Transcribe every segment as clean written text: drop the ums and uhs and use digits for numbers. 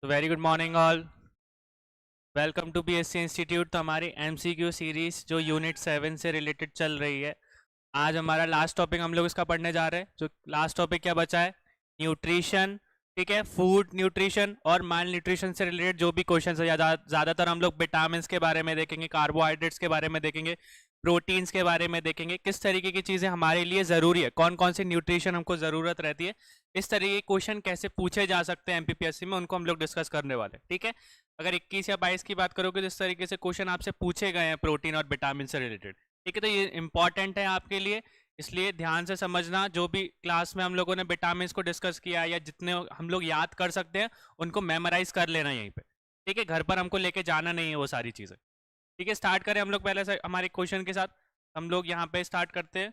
तो very good morning all. Welcome to BSc institute. तो हमारी एमसीक्यू सीरीज जो यूनिट 7 से रिलेटेड चल रही है, आज हमारा लास्ट टॉपिक हम लोग इसका पढ़ने जा रहे हैं। जो लास्ट टॉपिक क्या बचा है? न्यूट्रिशन। ठीक है, फूड न्यूट्रिशन और माल न्यूट्रिशन से रिलेटेड जो भी क्वेश्चन है, ज़्यादातर हम लोग विटामिन के बारे में देखेंगे, कार्बोहाइड्रेट्स के बारे में देखेंगे, प्रोटीन्स के बारे में देखेंगे, किस तरीके की चीज़ें हमारे लिए ज़रूरी है, कौन कौन सी न्यूट्रिशन हमको ज़रूरत रहती है, इस तरीके के क्वेश्चन कैसे पूछे जा सकते हैं एमपीपीएससी में, उनको हम लोग डिस्कस करने वाले हैं। ठीक है, अगर 21 या 22 की बात करोगे तो इस तरीके से क्वेश्चन आपसे पूछे गए हैं प्रोटीन और विटामिन से रिलेटेड। ठीक है, तो ये इंपॉर्टेंट है आपके लिए, इसलिए ध्यान से समझना। जो भी क्लास में हम लोगों ने विटामिन को डिस्कस किया या जितने हम लोग याद कर सकते हैं उनको मेमोराइज कर लेना यहीं पे। ठीक है, घर पर हमको लेके जाना नहीं है वो सारी चीज़ें। ठीक है, स्टार्ट करें हम लोग पहले से हमारे क्वेश्चन के साथ। हम लोग यहाँ पे स्टार्ट करते हैं।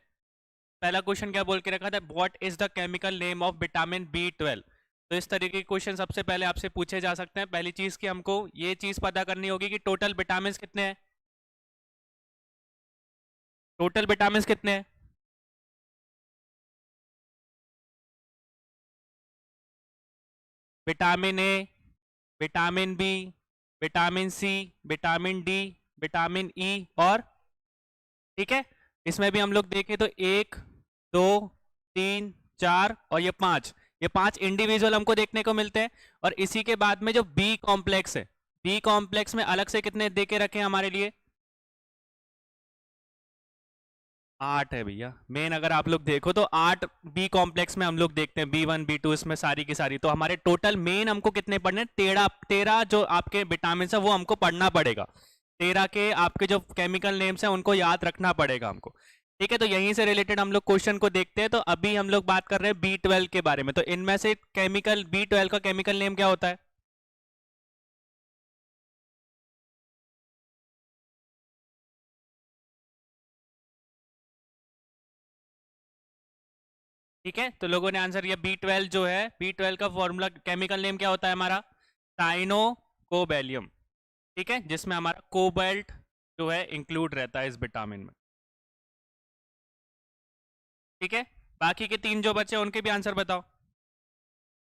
पहला क्वेश्चन क्या बोल के रखा था? What is the chemical name of vitamin B12। तो इस तरीके के क्वेश्चन सबसे पहले आपसे पूछे जा सकते हैं। पहली चीज की हमको ये चीज पता करनी होगी कि टोटल विटामिन कितने हैं। टोटल विटामिन कितने हैं? Vitamin A, vitamin B, vitamin C, vitamin D, vitamin E और, ठीक है, इसमें भी हम लोग देखें तो 1, 2, 3, 4 और ये पांच इंडिविजुअल हमको देखने को मिलते हैं। और इसी के बाद में जो बी कॉम्प्लेक्स है, बी कॉम्प्लेक्स में अलग से कितने दे के रखे हैं हमारे लिए? 8 है भैया। मेन अगर आप लोग देखो तो 8 बी कॉम्प्लेक्स में हम लोग देखते हैं, B1 B2 इसमें सारी की सारी। तो हमारे टोटल मेन हमको कितने पढ़ने हैं? 13 जो आपके विटामिन है वो हमको पढ़ना पड़ेगा। 13 के आपके जो केमिकल नेम्स हैं उनको याद रखना पड़ेगा हमको। ठीक है, तो यहीं से रिलेटेड हम लोग क्वेश्चन को देखते हैं। तो अभी हम लोग बात कर रहे हैं B12 के बारे में। तो इनमें से केमिकल B12 का केमिकल नेम क्या होता है? ठीक है, तो लोगों ने आंसर किया B12 जो है, B12 का फॉर्मूला केमिकल नेम क्या होता है हमारा? साइनो कोबैलियम। ठीक है, जिसमें हमारा कोबाल्ट जो है इंक्लूड रहता है इस विटामिन में। ठीक है, बाकी के 3 जो बचे उनके भी आंसर बताओ।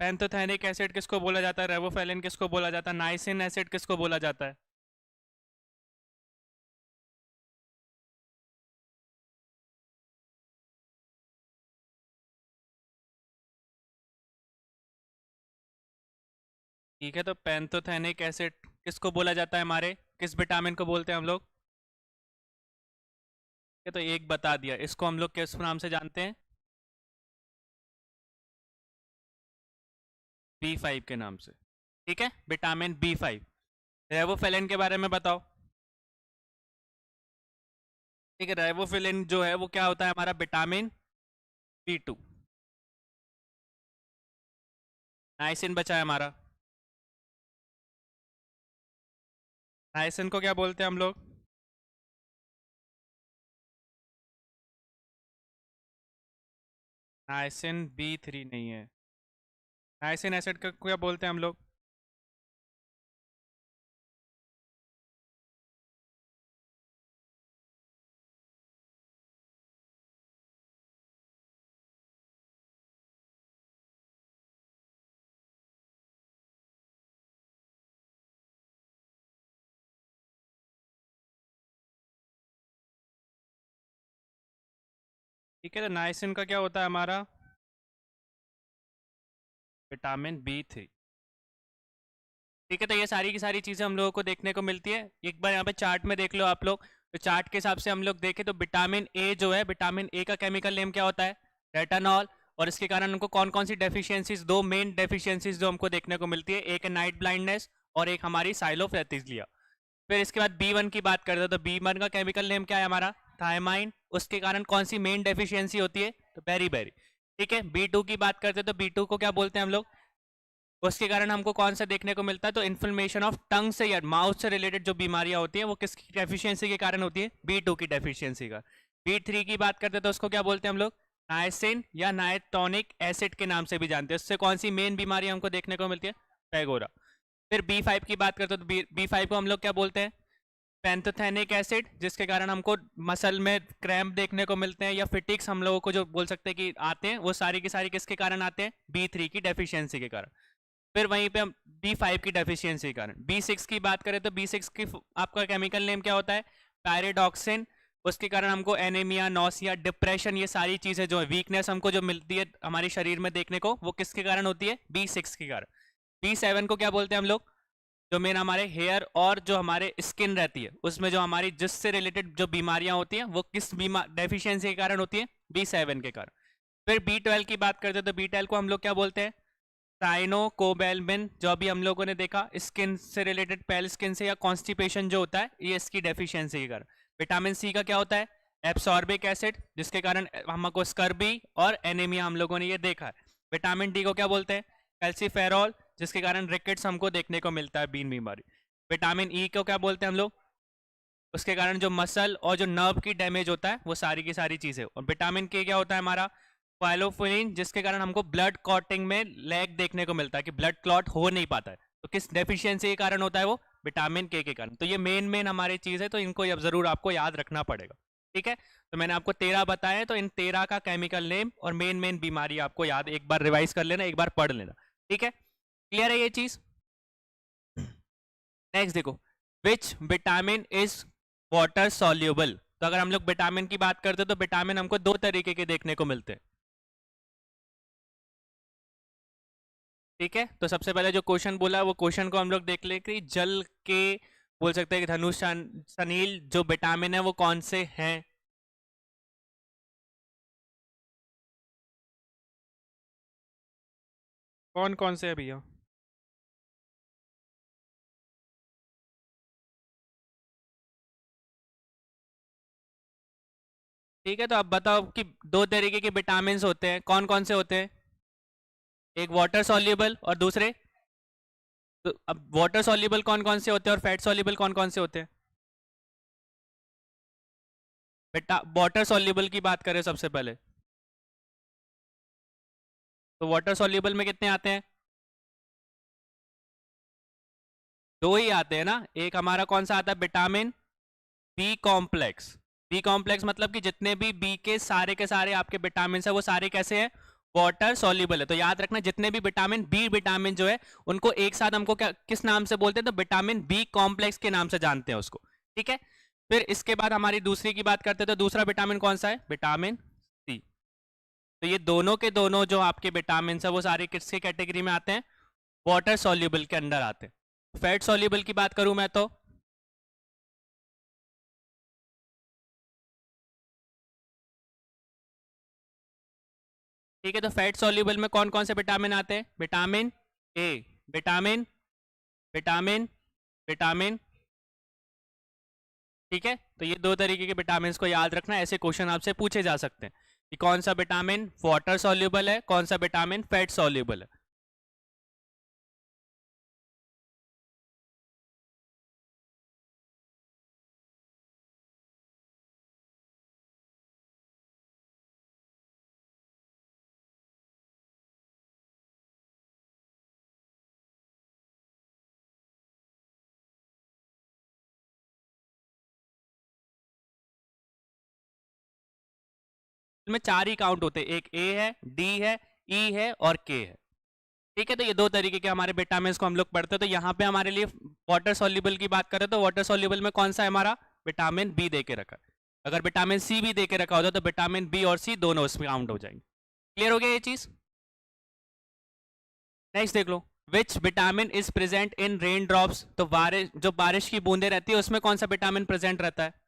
पैंथोथेनिक एसिड किसको बोला जाता है? रेवोफेलिन किसको बोला जाता है? नाइसिन एसिड किसको बोला जाता है? ठीक है, तो पैंथोथेनिक एसिड किसको बोला जाता है? हमारे किस विटामिन को बोलते हैं हम लोग? ठीक है, तो एक बता दिया, इसको हम लोग किस नाम से जानते हैं? B5 के नाम से। ठीक है, विटामिन B5। रेवोफेलिन के बारे में बताओ। ठीक है, रेवोफिलिन जो है वो क्या होता है हमारा? Vitamin B2। नाइसिन बचा है हमारा। नाइसिन को क्या बोलते हैं हम लोग? नाइसिन B3 नहीं है। नाइसिन एसिड को क्या बोलते हैं हम लोग? ठीक है, तो नाइसिन का क्या होता है हमारा? Vitamin B3। ठीक है, तो ये सारी की सारी चीज़ें हम लोगों को देखने को मिलती है। एक बार यहाँ पे चार्ट में देख लो आप लोग। तो चार्ट के हिसाब से हम लोग देखें तो विटामिन ए जो है, विटामिन ए का केमिकल नेम क्या होता है? रेटानॉल। और इसके कारण हमको कौन कौन सी डेफिशिएंसीज, दो मेन डेफिशिएंसीज जो हमको देखने को मिलती है, एक है नाइट ब्लाइंडनेस और एक हमारी साइलोफ्रेथिसलिया। फिर इसके बाद B1 की बात करते हैं तो B1 का केमिकल नेम क्या है हमारा? थायमाइन। उसके कारण कौन सी मेन डेफिशिएंसी होती है? तो बेरी। ठीक है, B2 की बात करते हैं तो B2 को क्या बोलते हैं हम लोग? उसके कारण हमको कौन सा देखने को मिलता है? तो इन्फ्लेमेशन ऑफ टंग से या माउथ से रिलेटेड जो बीमारियां होती हैं वो किसकी डेफिशिएंसी के कारण होती है? B2 की डेफिशिएंसी का। B3 की बात करते हैं तो उसको क्या बोलते हैं हम लोग? नाइसिन या नाइट्रोनिक एसिड के नाम से भी जानते हैं। उससे कौन सी मेन बीमारी हमको देखने को मिलती है? पेगोरा। फिर B5 की बात करते हैं तो B5 को हम लोग क्या बोलते हैं? पैंथोथेनिक एसिड, जिसके कारण हमको मसल में क्रैम्प देखने को मिलते हैं या फिटिक्स हम लोगों को जो बोल सकते हैं कि आते हैं, वो सारी की सारी किसके कारण आते हैं? B3 की डेफिशिएंसी के कारण। फिर वहीं पे हम B5 की डेफिशिएंसी के कारण, B6 की बात करें तो B6 की आपका केमिकल नेम क्या होता है, पैराडॉक्सिन। उसके कारण हमको एनीमिया, नौसिया, डिप्रेशन, ये सारी चीज़ें जो है, वीकनेस हमको जो मिलती है हमारे शरीर में देखने को, वो किसके कारण होती है, B6 के कारण। B7 को क्या बोलते हैं हम लोग, जो मेन हमारे हेयर और जो हमारे स्किन रहती है उसमें जो हमारी जिससे रिलेटेड जो बीमारियां होती हैं वो किस बीमार डेफिशिएंसी के कारण होती है, B7 के कारण। फिर B12 की बात करते हैं तो B12 को हम लोग क्या बोलते हैं, साइनोकोबैल्मिन, जो अभी हम लोगों ने देखा स्किन से रिलेटेड, पेल स्किन से या कॉन्स्टिपेशन जो होता है, ये इसकी डेफिशिएंसी के कारण। विटामिन सी का क्या होता है, एब्सॉर्बिक एसिड, जिसके कारण हमको स्कर्बी और एनीमिया हम लोगों ने ये देखा है। विटामिन डी को क्या बोलते हैं, कैल्सीफेरॉल, जिसके कारण रिकेट्स हमको देखने को मिलता है, बीन बीमारी। विटामिन ई को क्या बोलते हैं हम लोग, उसके कारण जो मसल और जो नर्व की डैमेज होता है वो सारी की सारी चीज़ें। और विटामिन के क्या होता है हमारा, फाइलोफिलिन, जिसके कारण हमको ब्लड क्लॉटिंग में लैग देखने को मिलता है कि ब्लड क्लॉट हो नहीं पाता है। तो किस डेफिशिएंसी के कारण होता है वो, विटामिन के कारण। तो ये मेन मेन हमारी चीज़ है, तो इनको अब जरूर आपको याद रखना पड़ेगा। ठीक है, तो मैंने आपको 13 बताया, तो इन 13 का केमिकल नेम और मेन मेन बीमारी आपको याद, एक बार रिवाइज कर लेना, एक बार पढ़ लेना। ठीक है, क्लियर है ये चीज़। नेक्स्ट देखो, विच विटामिन इज वाटर सॉल्युबल। तो अगर हम लोग विटामिन की बात करते हैं तो विटामिन हमको दो तरीके के देखने को मिलते हैं। ठीक है, तो सबसे पहले जो क्वेश्चन बोला वो क्वेश्चन को हम लोग देख ले कि जल के, बोल सकते हैं कि धनुष सनील जो विटामिन है वो कौन से हैं। कौन कौन से है भैया। ठीक है, तो अब बताओ कि दो तरीके के विटामिन होते हैं, कौन कौन से होते हैं, एक वाटर सॉल्युबल और दूसरे, तो अब वाटर सॉल्युबल कौन कौन से होते हैं और फैट सॉल्युबल कौन कौन से होते हैं। बेटा वाटर सॉल्युबल की बात करें सबसे पहले, तो वाटर सॉल्युबल में कितने आते हैं, दो ही आते हैं ना। एक हमारा कौन सा आता है, vitamin B complex. B complex मतलब कि जितने भी बी के सारे आपके विटामिन है वो सारे कैसे हैं, वाटर सॉल्युबल है। तो याद रखना, जितने भी विटामिन बी विटामिन जो है उनको एक साथ हमको क्या किस नाम से बोलते हैं, तो विटामिन बी कॉम्प्लेक्स के नाम से जानते हैं उसको। ठीक है, फिर इसके बाद हमारी दूसरी की बात करते हैं, तो दूसरा विटामिन कौन सा है, विटामिन सी। तो ये दोनों के दोनों जो आपके विटामिन है वो सारे किसके कैटेगरी में आते हैं, वाटर सॉल्युबल के अंदर आते हैं। फैट सॉल्युबल की बात करूं मैं तो, ठीक है, तो फैट सॉल्युबल में कौन कौन से विटामिन आते हैं, vitamin A, vitamin, vitamin, vitamin. ठीक है, तो ये दो तरीके के विटामिन को याद रखना, ऐसे क्वेश्चन आपसे पूछे जा सकते हैं कि कौन सा विटामिन वाटर सॉल्युबल है, कौन सा विटामिन फैट सॉल्युबल है। इसमें चार ही काउंट होते हैं, एक ए है, डी है, ई है और के है। ठीक है, तो ये दो तरीके के हमारे विटामिन को हम लोग पढ़ते हैं। तो यहाँ पे हमारे लिए वाटर सॉल्युबल की बात करें तो वाटर सॉल्युबल में कौन सा है हमारा, विटामिन बी दे के रखा है। अगर विटामिन सी भी दे के रखा होता तो विटामिन बी और सी दोनों उसमें काउंट हो जाएंगे। क्लियर हो गया ये चीज। नेक्स्ट देख लो, which vitamin is present in rain drops. तो बारिश, जो बारिश की बूंदे रहती है उसमें कौन सा विटामिन प्रेजेंट रहता है,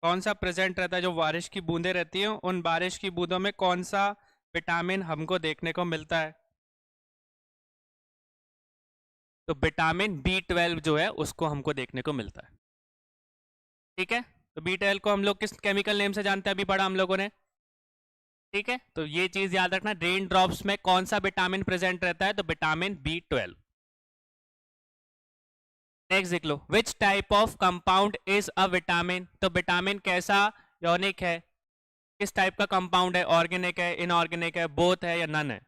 कौन सा प्रेजेंट रहता है, जो बारिश की बूंदे रहती हैं उन बारिश की बूंदों में कौन सा विटामिन हमको देखने को मिलता है, तो विटामिन B12 जो है उसको हमको देखने को मिलता है। ठीक है, तो B12 को हम लोग किस केमिकल नेम से जानते हैं, अभी पढ़ा हम लोगों ने। ठीक है, तो ये चीज याद रखना, रेन ड्रॉप्स में कौन सा विटामिन प्रेजेंट रहता है, तो विटामिन B12। नेक्स्ट देख लो, which type of compound is a vitamin. तो विटामिन कैसा यौनिक है, किस टाइप का कंपाउंड है, ऑर्गेनिक है, इनऑर्गेनिक है, बोथ है या नन है।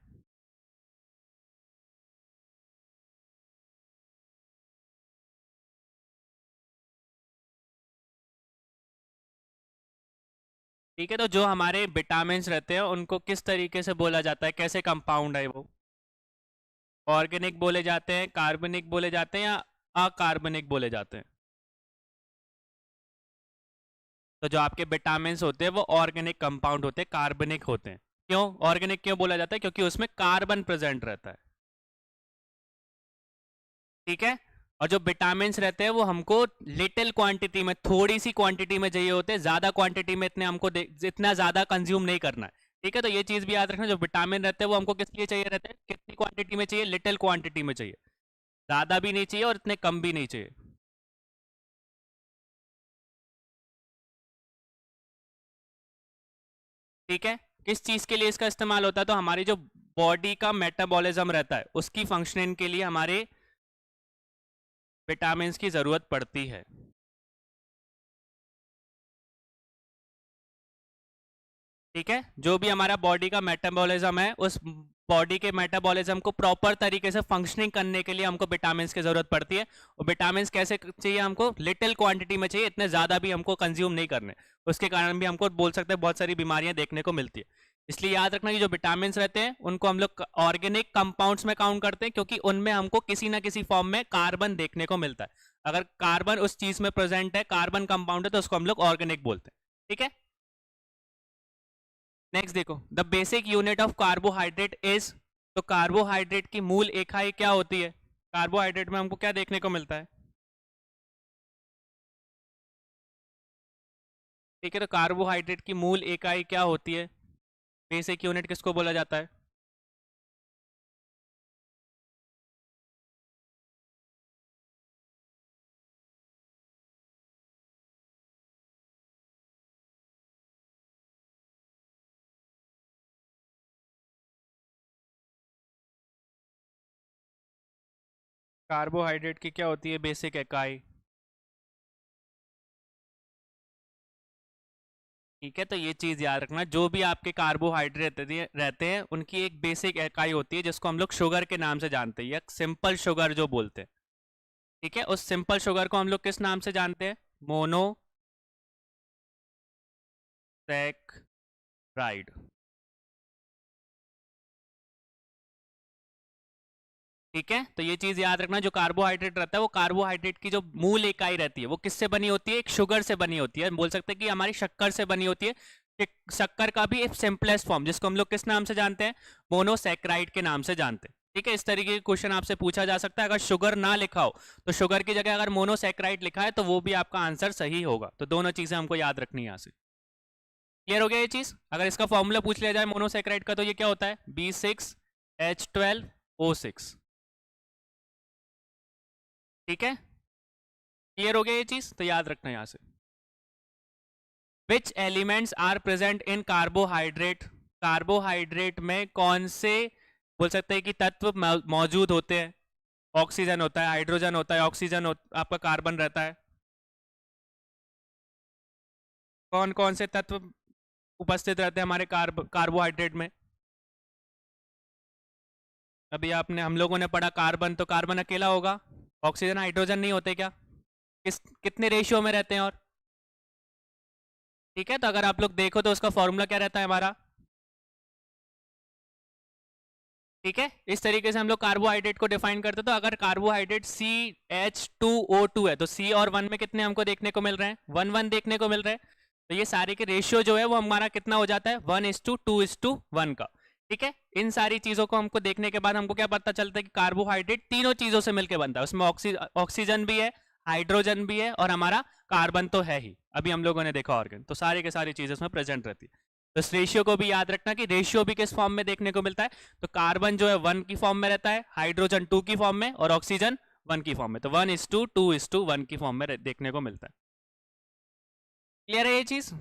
ठीक है, तो जो हमारे विटामिन्स रहते हैं उनको किस तरीके से बोला जाता है, कैसे कंपाउंड है वो? ऑर्गेनिक बोले जाते हैं, कार्बनिक बोले जाते हैं, या अकार्बनिक बोले जाते हैं? तो जो आपके विटामिन्स होते हैं वो ऑर्गेनिक कंपाउंड होते हैं, कार्बनिक होते हैं। क्यों ऑर्गेनिक क्यों बोला जाता है? क्योंकि उसमें कार्बन प्रेजेंट रहता है। ठीक है, और जो विटामिन्स रहते हैं वो हमको लिटिल क्वांटिटी में, थोड़ी सी क्वांटिटी में चाहिए होते हैं, ज्यादा क्वांटिटी में इतने हमको इतना ज्यादा कंज्यूम नहीं करना है। ठीक है, तो ये चीज भी याद रखना, जो विटामिन रहते हैं वो हमको किस लिए चाहिए रहते हैं, कितनी क्वांटिटी में चाहिए, लिटिल क्वांटिटी में चाहिए, ज्यादा भी नहीं चाहिए और इतने कम भी नहीं चाहिए। ठीक है, किस चीज के लिए इसका इस्तेमाल होता है? तो हमारी जो बॉडी का मेटाबॉलिज्म रहता है उसकी फंक्शनिंग के लिए हमारे विटामिन की जरूरत पड़ती है। ठीक है, जो भी हमारा बॉडी का मेटाबॉलिज्म है उस बॉडी के मेटाबॉलिज्म को प्रॉपर तरीके से फंक्शनिंग करने के लिए हमको विटामिन की जरूरत पड़ती है। और विटामिन कैसे चाहिए हमको? लिटिल क्वांटिटी में चाहिए, इतने ज्यादा भी हमको कंज्यूम नहीं करने। उसके कारण भी हमको बोल सकते हैं बहुत सारी बीमारियां देखने को मिलती है। इसलिए याद रखना कि जो विटामिन रहते हैं उनको हम लोग ऑर्गेनिक कंपाउंड्स में काउंट करते हैं, क्योंकि उनमें हमको किसी ना किसी फॉर्म में कार्बन देखने को मिलता है। अगर कार्बन उस चीज में प्रेजेंट है, कार्बन कंपाउंड है, तो उसको हम लोग ऑर्गेनिक बोलते हैं। ठीक है, नेक्स्ट देखो, the basic unit of carbohydrate is. तो कार्बोहाइड्रेट की मूल इकाई क्या होती है? कार्बोहाइड्रेट में हमको क्या देखने को मिलता है? ठीक है, तो कार्बोहाइड्रेट की मूल इकाई क्या होती है? बेसिक यूनिट किसको बोला जाता है? कार्बोहाइड्रेट की क्या होती है बेसिक इकाई? ठीक है, तो ये चीज याद रखना, जो भी आपके कार्बोहाइड्रेट रहते हैं उनकी एक बेसिक इकाई होती है जिसको हम लोग शुगर के नाम से जानते हैं, या सिंपल शुगर जो बोलते हैं। ठीक है, उस सिंपल शुगर को हम लोग किस नाम से जानते हैं? Mono saccharide. ठीक है, तो ये चीज याद रखना, जो कार्बोहाइड्रेट रहता है वो कार्बोहाइड्रेट की जो मूल इकाई रहती है वो किससे बनी होती है? एक शुगर से बनी होती है। बोल सकते हैं कि हमारी शक्कर से बनी होती है। एक शक्कर का भी एक सिंपलेस्ट फॉर्म जिसको हम लोग किस नाम से जानते हैं? मोनोसैक्राइड के नाम से जानते हैं। ठीक है, इस तरीके के क्वेश्चन आपसे पूछा जा सकता है। अगर शुगर ना लिखा हो तो शुगर की जगह अगर मोनोसैक्राइड लिखा है तो वो भी आपका आंसर सही होगा। तो दोनों चीजें हमको याद रखनी है यहाँ से। क्लियर हो गया ये चीज? अगर इसका फॉर्मूला पूछ लिया जाए मोनोसैक्राइड का तो ये क्या होता है? B6H12O6। ठीक है, क्लियर हो गया ये चीज? तो याद रखना यहां से। Which elements are present in carbohydrate? Carbohydrate में कौन से बोल सकते हैं कि तत्व मौजूद होते हैं? ऑक्सीजन होता है, हाइड्रोजन होता है, आपका कार्बन रहता है। कौन कौन से तत्व उपस्थित रहते हैं हमारे कार्बोहाइड्रेट में? अभी आपने हम लोगों ने पढ़ा कार्बन, तो कार्बन अकेला होगा, ऑक्सीजन हाइड्रोजन नहीं होते क्या? कितने रेशियो में रहते हैं? और ठीक है, तो अगर आप लोग देखो तो उसका फॉर्मूला क्या रहता है हमारा? ठीक है, इस तरीके से हम लोग कार्बोहाइड्रेट को डिफाइन करते हैं। तो अगर कार्बोहाइड्रेट CH2O2 है तो C और 1 में कितने हमको देखने को मिल रहे हैं? 1 1 देखने को मिल रहे हैं। तो ये सारे के रेशियो जो है वो हमारा कितना हो जाता है? 1:2:1 का। ठीक है, इन सारी चीजों को हमको देखने के बाद हमको क्या पता चलता है कि कार्बोहाइड्रेट तीनों चीजों से मिलकर बनता है। उसमें ऑक्सीजन भी है, हाइड्रोजन भी है, और हमारा कार्बन तो है ही, अभी हम लोगों ने देखा ऑर्गन। तो सारी के सारी चीजें उसमें प्रेजेंट रहती है। तो इस रेशियो को भी याद रखना कि रेशियो भी किस फॉर्म में देखने को मिलता है। तो कार्बन जो है 1 की फॉर्म में रहता है, हाइड्रोजन 2 की फॉर्म में, और ऑक्सीजन 1 की फॉर्म में। तो 1:2:1 की फॉर्म में देखने को मिलता है। क्लियर है ये चीज?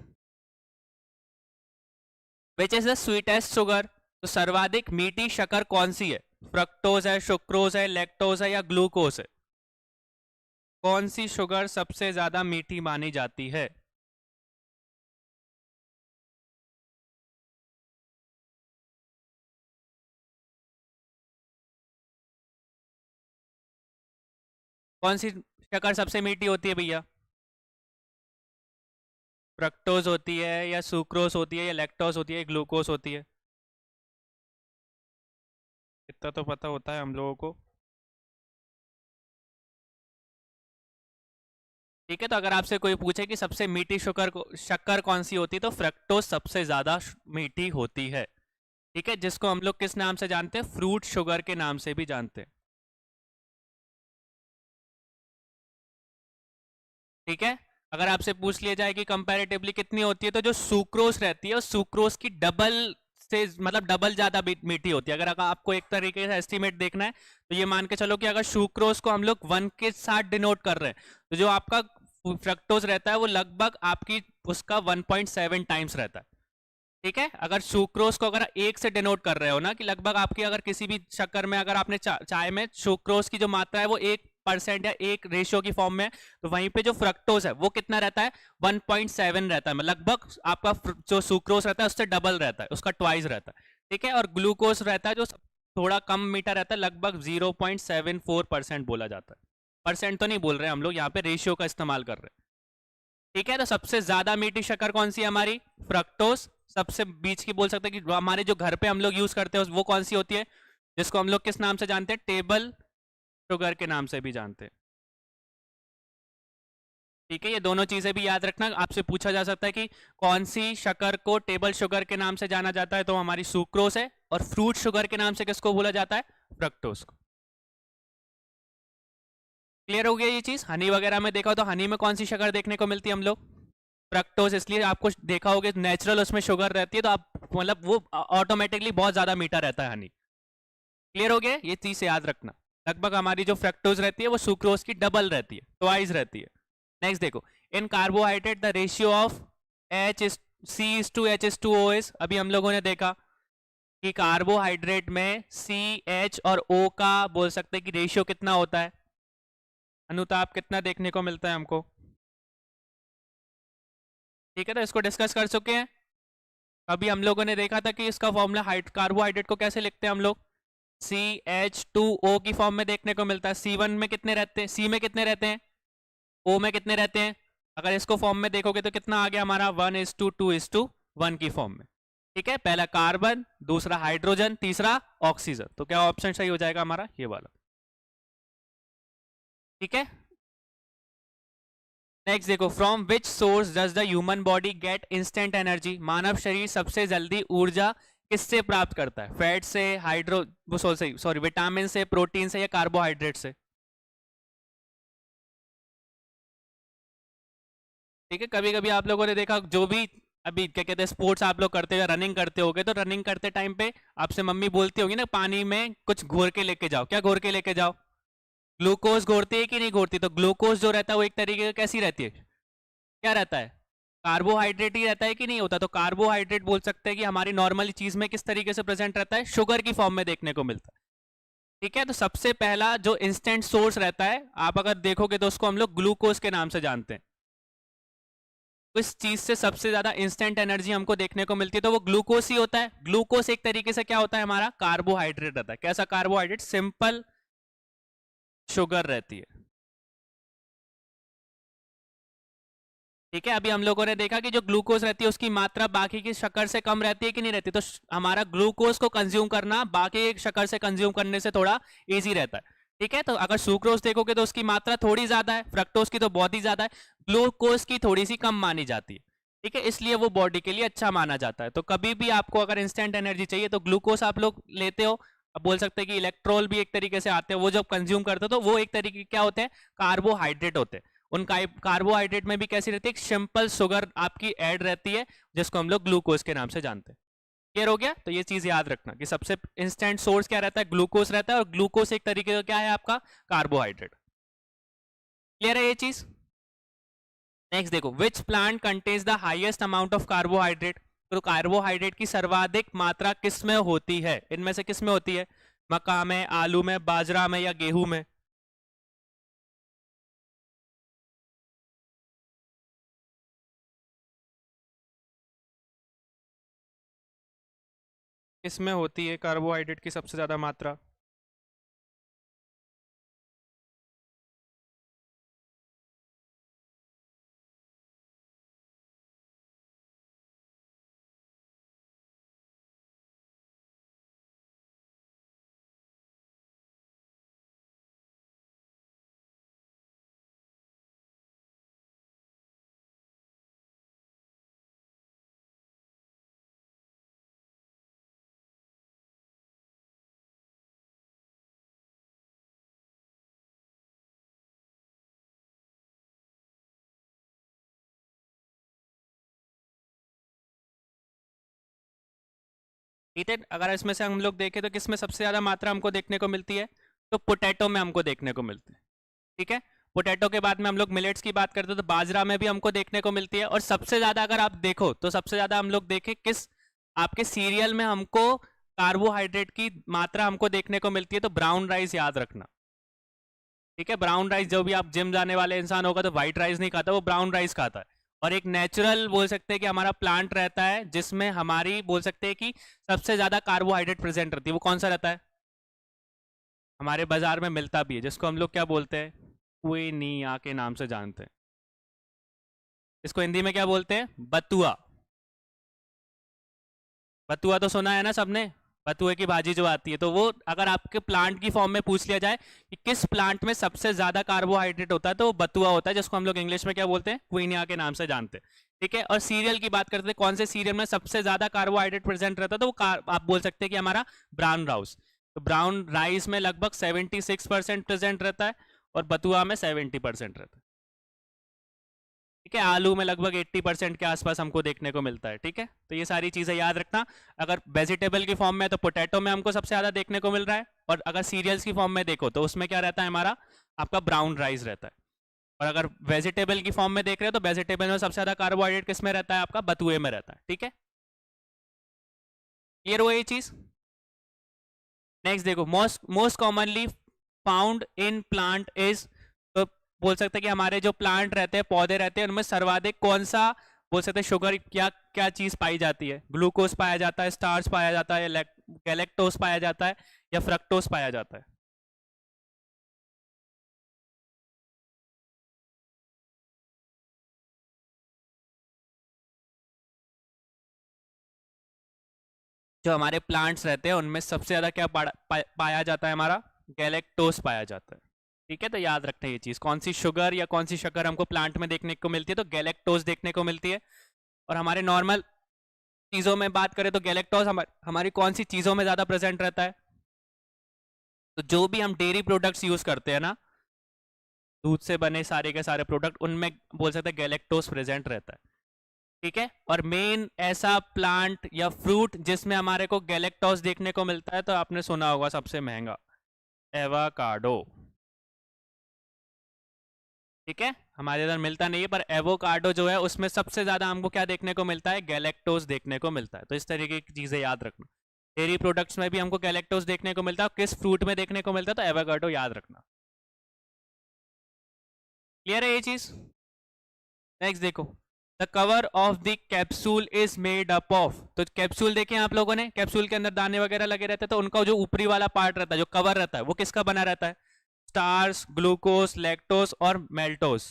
Which is the sweetest sugar? तो सर्वाधिक मीठी शक्कर कौन सी है? फ्रक्टोज है, सुक्रोज है, लैक्टोज है, या ग्लूकोज है? कौन सी शुगर सबसे ज्यादा मीठी मानी जाती है? कौन सी शक्कर सबसे मीठी होती है भैया? फ्रक्टोज होती है या सुक्रोज होती है या लैक्टोज होती है या ग्लूकोज होती है? इतना तो पता होता है हम लोगों को। ठीक है, तो अगर आपसे कोई पूछे कि सबसे मीठी शक्कर कौन सी होती है, तो फ्रक्टोज सबसे ज्यादा मीठी होती है। ठीक है, जिसको हम लोग किस नाम से जानते हैं? फ्रूट शुगर के नाम से भी जानते हैं। ठीक है, अगर आपसे पूछ लिया जाए कि कंपैरेटिवली कितनी होती है, तो जो सुक्रोज रहती है, उस सुक्रोज की डबल से, मतलब डबल ज्यादा मीठी होती है। अगर आपको एक तरीके से एस्टिमेट देखना है, तो ये मान के चलो कि अगर सुक्रोज को हम लोग 1 के साथ डिनोट कर रहे हैं, तो जो आपका फ्रक्टोज रहता है वो लगभग आपकी उसका 1.7 टाइम्स रहता है। ठीक है, अगर सुक्रोज को अगर एक से डिनोट कर रहे हो ना, कि लगभग आपकी अगर किसी भी शक्कर में अगर आपने चाय में सुक्रोज की जो मात्रा है वो 1% या एक रेशियो की फॉर्म में है, तो वहीं पे जो फ्रक्टोज है वो कितना रहता है? 1.7 रहता है। लगभग आपका जो सुक्रोज रहता है उससे डबल रहता है, उसका ट्वाइस रहता है। ठीक है, और ग्लूकोज रहता है जो थोड़ा कम मीठा रहता है, लगभग 0.74% बोला जाता है। परसेंट तो नहीं बोल रहे हम लोग यहाँ पे, रेशियो का इस्तेमाल कर रहे हैं। ठीक है, तो सबसे ज्यादा मीठी शक्कर कौन सी है हमारी? फ्रक्टोज। सबसे बीच की बोल सकते हैं कि हमारे जो घर पे हम लोग यूज करते हैं वो कौन सी होती है, जिसको हम लोग किस नाम से जानते हैं? टेबल शुगर के नाम से भी जानते हैं। ठीक है, ये दोनों चीजें भी याद रखना। आपसे पूछा जा सकता है कि कौन सी शक्कर को टेबल शुगर के नाम से जाना जाता है, तो हमारी सुक्रोज है। और फ्रूट शुगर के नाम से किसको बोला जाता है? फ्रक्टोज को। क्लियर हो गया ये चीज? हनी वगैरह में देखा हो तो हनी में कौन सी शक्कर देखने को मिलती है हम लोग? फ्रक्टोज। इसलिए आपको देखा होगा नेचुरल उसमें शुगर रहती है, तो आप मतलब वो ऑटोमेटिकली बहुत ज्यादा मीठा रहता है हनी। क्लियर हो गया? ये चीज से याद रखना। लगभग हमारी जो फ्रक्टोज रहती है वो सुक्रोज की डबल रहती है, ट्वाइस रहती है। नेक्स्ट देखो, in carbohydrate the ratio of H is C is to H is to O is. अभी हम लोगों ने देखा कि कार्बोहाइड्रेट में सी, एच और ओ का बोल सकते हैं कि रेशियो कितना होता है। अनुताप कितना देखने को मिलता है हमको? ठीक है, तो इसको डिस्कस कर चुके हैं। अभी हम लोगों ने देखा था कि इसका फॉर्मूला कार्बोहाइड्रेट को कैसे लिखते हैं हम लोग? CH2O की फॉर्म में देखने को मिलता है। C1 में कितने रहते हैं, सी में कितने रहते हैं, ओ में कितने रहते हैं? अगर इसको फॉर्म में देखोगे तो कितना आ गया हमारा? 1:2:1 की फॉर्म में। ठीक है, पहला कार्बन, दूसरा हाइड्रोजन, तीसरा ऑक्सीजन। तो क्या ऑप्शन सही हो जाएगा हमारा? ये वाला। ठीक है, नेक्स्ट देखो, from which source does the human body get instant energy. मानव शरीर सबसे जल्दी ऊर्जा किससे प्राप्त करता है? फैट से, हाइड्रो सॉरी विटामिन से, प्रोटीन से या कार्बोहाइड्रेट से? ठीक है, कभी कभी आप लोगों ने देखा, जो भी अभी क्या कहते हैं स्पोर्ट्स आप लोग करते हुए रनिंग करते होगे, तो रनिंग करते टाइम पे आपसे मम्मी बोलती होगी ना, पानी में कुछ घोर के लेके जाओ। क्या घोर के लेके जाओ? ग्लूकोज घोरती है कि नहीं घोरती? तो ग्लूकोज जो रहता है वो एक तरीके का कैसी रहती है? क्या रहता है? कार्बोहाइड्रेट ही रहता है कि नहीं होता? तो कार्बोहाइड्रेट बोल सकते हैं कि हमारी नॉर्मल चीज में किस तरीके से प्रेजेंट रहता है? शुगर की फॉर्म में देखने को मिलता है। ठीक है, तो सबसे पहला जो इंस्टेंट सोर्स रहता है, आप अगर देखोगे तो उसको हम लोग ग्लूकोज के नाम से जानते हैं। तो इस चीज से सबसे ज्यादा इंस्टेंट एनर्जी हमको देखने को मिलती है, तो वो ग्लूकोज ही होता है। ग्लूकोज एक तरीके से क्या होता है हमारा? कार्बोहाइड्रेट रहता है। कैसा कार्बोहाइड्रेट? सिंपल शुगर रहती है। ठीक है, अभी हम लोगों ने देखा कि जो ग्लूकोज रहती है उसकी मात्रा बाकी की शक्कर से कम रहती है कि नहीं रहती? तो हमारा ग्लूकोज को कंज्यूम करना बाकी शक्कर से कंज्यूम करने से थोड़ा इजी रहता है। ठीक है, तो अगर सुक्रोज देखोगे तो उसकी मात्रा थोड़ी ज्यादा है, फ्रक्टोज की तो बहुत ही ज्यादा है, ग्लूकोज की थोड़ी सी कम मानी जाती है। ठीक है, इसलिए वो बॉडी के लिए अच्छा माना जाता है। तो कभी भी आपको अगर इंस्टेंट एनर्जी चाहिए तो ग्लूकोज आप लोग लेते हो। अब बोल सकते हैं कि इलेक्ट्रोल भी एक तरीके से आते हैं, वो जब कंज्यूम करते हो तो वो एक तरीके क्या होते हैं? कार्बोहाइड्रेट होते हैं। उन कार्बोहाइड्रेट में भी कैसी रहती है? एक सिंपल शुगर आपकी ऐड रहती है, जिसको हम लोग ग्लूकोज के नाम से जानते हैं। क्लियर हो गया? तो ये चीज याद रखना कि सबसे इंस्टेंट सोर्स क्या रहता है? ग्लूकोज रहता है, और ग्लूकोज एक तरीके का क्या है आपका? कार्बोहाइड्रेट। क्लियर है ये चीज? नेक्स्ट देखो, which plant contains the highest amount of carbohydrate. तो कार्बोहाइड्रेट की सर्वाधिक मात्रा किस में होती है? इनमें से किस में होती है? मक्का में, आलू में, बाजरा में या गेहूं में? किस में होती है कार्बोहाइड्रेट की सबसे ज्यादा मात्रा? ठीक है, अगर इसमें से हम लोग देखें तो किसमें सबसे ज़्यादा मात्रा हमको देखने को मिलती है, तो पोटैटो में हमको देखने को मिलती है। ठीक है, पोटैटो के बाद में हम लोग मिलेट्स की बात करते हैं तो बाजरा में भी हमको देखने को मिलती है। और सबसे ज़्यादा अगर आप देखो तो सबसे ज़्यादा हम लोग देखें किस आपके सीरियल में हमको कार्बोहाइड्रेट की मात्रा हमको देखने को मिलती है, तो ब्राउन राइस याद रखना। ठीक है, ब्राउन राइस, जो भी आप जिम जाने वाले इंसान होगा तो व्हाइट राइस नहीं खाता, वो ब्राउन राइस खाता है। और एक नेचुरल बोल सकते हैं कि हमारा प्लांट रहता है जिसमें हमारी बोल सकते हैं कि सबसे ज्यादा कार्बोहाइड्रेट प्रेजेंट रहती है, वो कौन सा रहता है, हमारे बाजार में मिलता भी है, जिसको हम लोग क्या बोलते हैं, क्विनिया के नाम से जानते हैं। इसको हिंदी में क्या बोलते हैं, बथुआ। बथुआ तो सुना है ना सबने, बथुए की भाजी जो आती है, तो वो अगर आपके प्लांट की फॉर्म में पूछ लिया जाए कि किस प्लांट में सबसे ज्यादा कार्बोहाइड्रेट होता है, तो वो बथुआ होता है, जिसको हम लोग इंग्लिश में क्या बोलते हैं, क्विनिया के नाम से जानते हैं। ठीक है, और सीरियल की बात करते हैं, कौन से सीरियल में सबसे ज्यादा कार्बोहाइड्रेट प्रेजेंट रहता है, तो वो आप बोल सकते हैं कि हमारा ब्राउन राइस। तो ब्राउन राइस में लगभग 76% प्रेजेंट रहता है और बथुआ में 70% रहता है। ठीक है, आलू में लगभग 80% के आसपास हमको देखने को मिलता है। ठीक है, तो ये सारी चीजें याद रखना। अगर वेजिटेबल की फॉर्म में तो पोटैटो में हमको सबसे ज्यादा देखने को मिल रहा है, और अगर सीरियल्स की फॉर्म में देखो तो उसमें क्या रहता है, हमारा आपका ब्राउन राइस रहता है। और अगर वेजिटेबल की फॉर्म में देख रहे हो तो वेजिटेबल में सबसे ज्यादा कार्बोहाइड्रेट किस में रहता है, आपका बथुए में रहता है। ठीक है, क्लियर हो ये चीज। नेक्स्ट देखो, most most commonly found in plant is, तो बोल सकते हैं कि हमारे जो प्लांट रहते हैं, पौधे रहते हैं, उनमें सर्वाधिक कौन सा बोल सकते हैं शुगर, क्या क्या चीज पाई जाती है, ग्लूकोज पाया जाता है, स्टार्च पाया जाता है, गैलेक्टोज पाया जाता है, या फ्रक्टोज पाया जाता है। जो हमारे प्लांट्स रहते हैं उनमें सबसे ज्यादा क्या पाया जाता है, हमारा गैलेक्टोज पाया जाता है। ठीक है, तो याद रखते हैं ये चीज, कौन सी शुगर या कौन सी शक्कर हमको प्लांट में देखने को मिलती है, तो गैलेक्टोज देखने को मिलती है। और हमारे नॉर्मल चीजों में बात करें तो गैलेक्टोज हमारी कौन सी चीजों में ज्यादा प्रेजेंट रहता है, तो जो भी हम डेयरी प्रोडक्ट्स यूज करते हैं ना, दूध से बने सारे के सारे प्रोडक्ट, उनमें बोल सकते हैं गैलेक्टोज प्रेजेंट रहता है। ठीक है, और मेन ऐसा प्लांट या फ्रूट जिसमें हमारे को गैलेक्टोज देखने को मिलता है, तो आपने सुना होगा सबसे महंगा, एवोकाडो। ठीक है, हमारे इधर मिलता नहीं है, पर एवोकाडो जो है उसमें सबसे ज्यादा हमको क्या देखने को मिलता है, गैलेक्टोज देखने को मिलता है। तो इस तरीके की चीजें याद रखना। डेयरी प्रोडक्ट्स में भी हमको गैलेक्टोज देखने को मिलता है, किस फ्रूट में देखने को मिलता है, तो एवोकाडो याद रखना। क्लियर है ये चीज। नेक्स्ट देखो, the cover of the capsule is made up of, तो कैप्सूल देखें आप लोगों ने, कैप्सूल के अंदर दाने वगैरह लगे रहते हैं, तो उनका जो ऊपरी वाला पार्ट रहता है, जो कवर रहता है, वो किसका बना रहता है, स्टार्च, ग्लूकोज, लैक्टोज और मेल्टोज।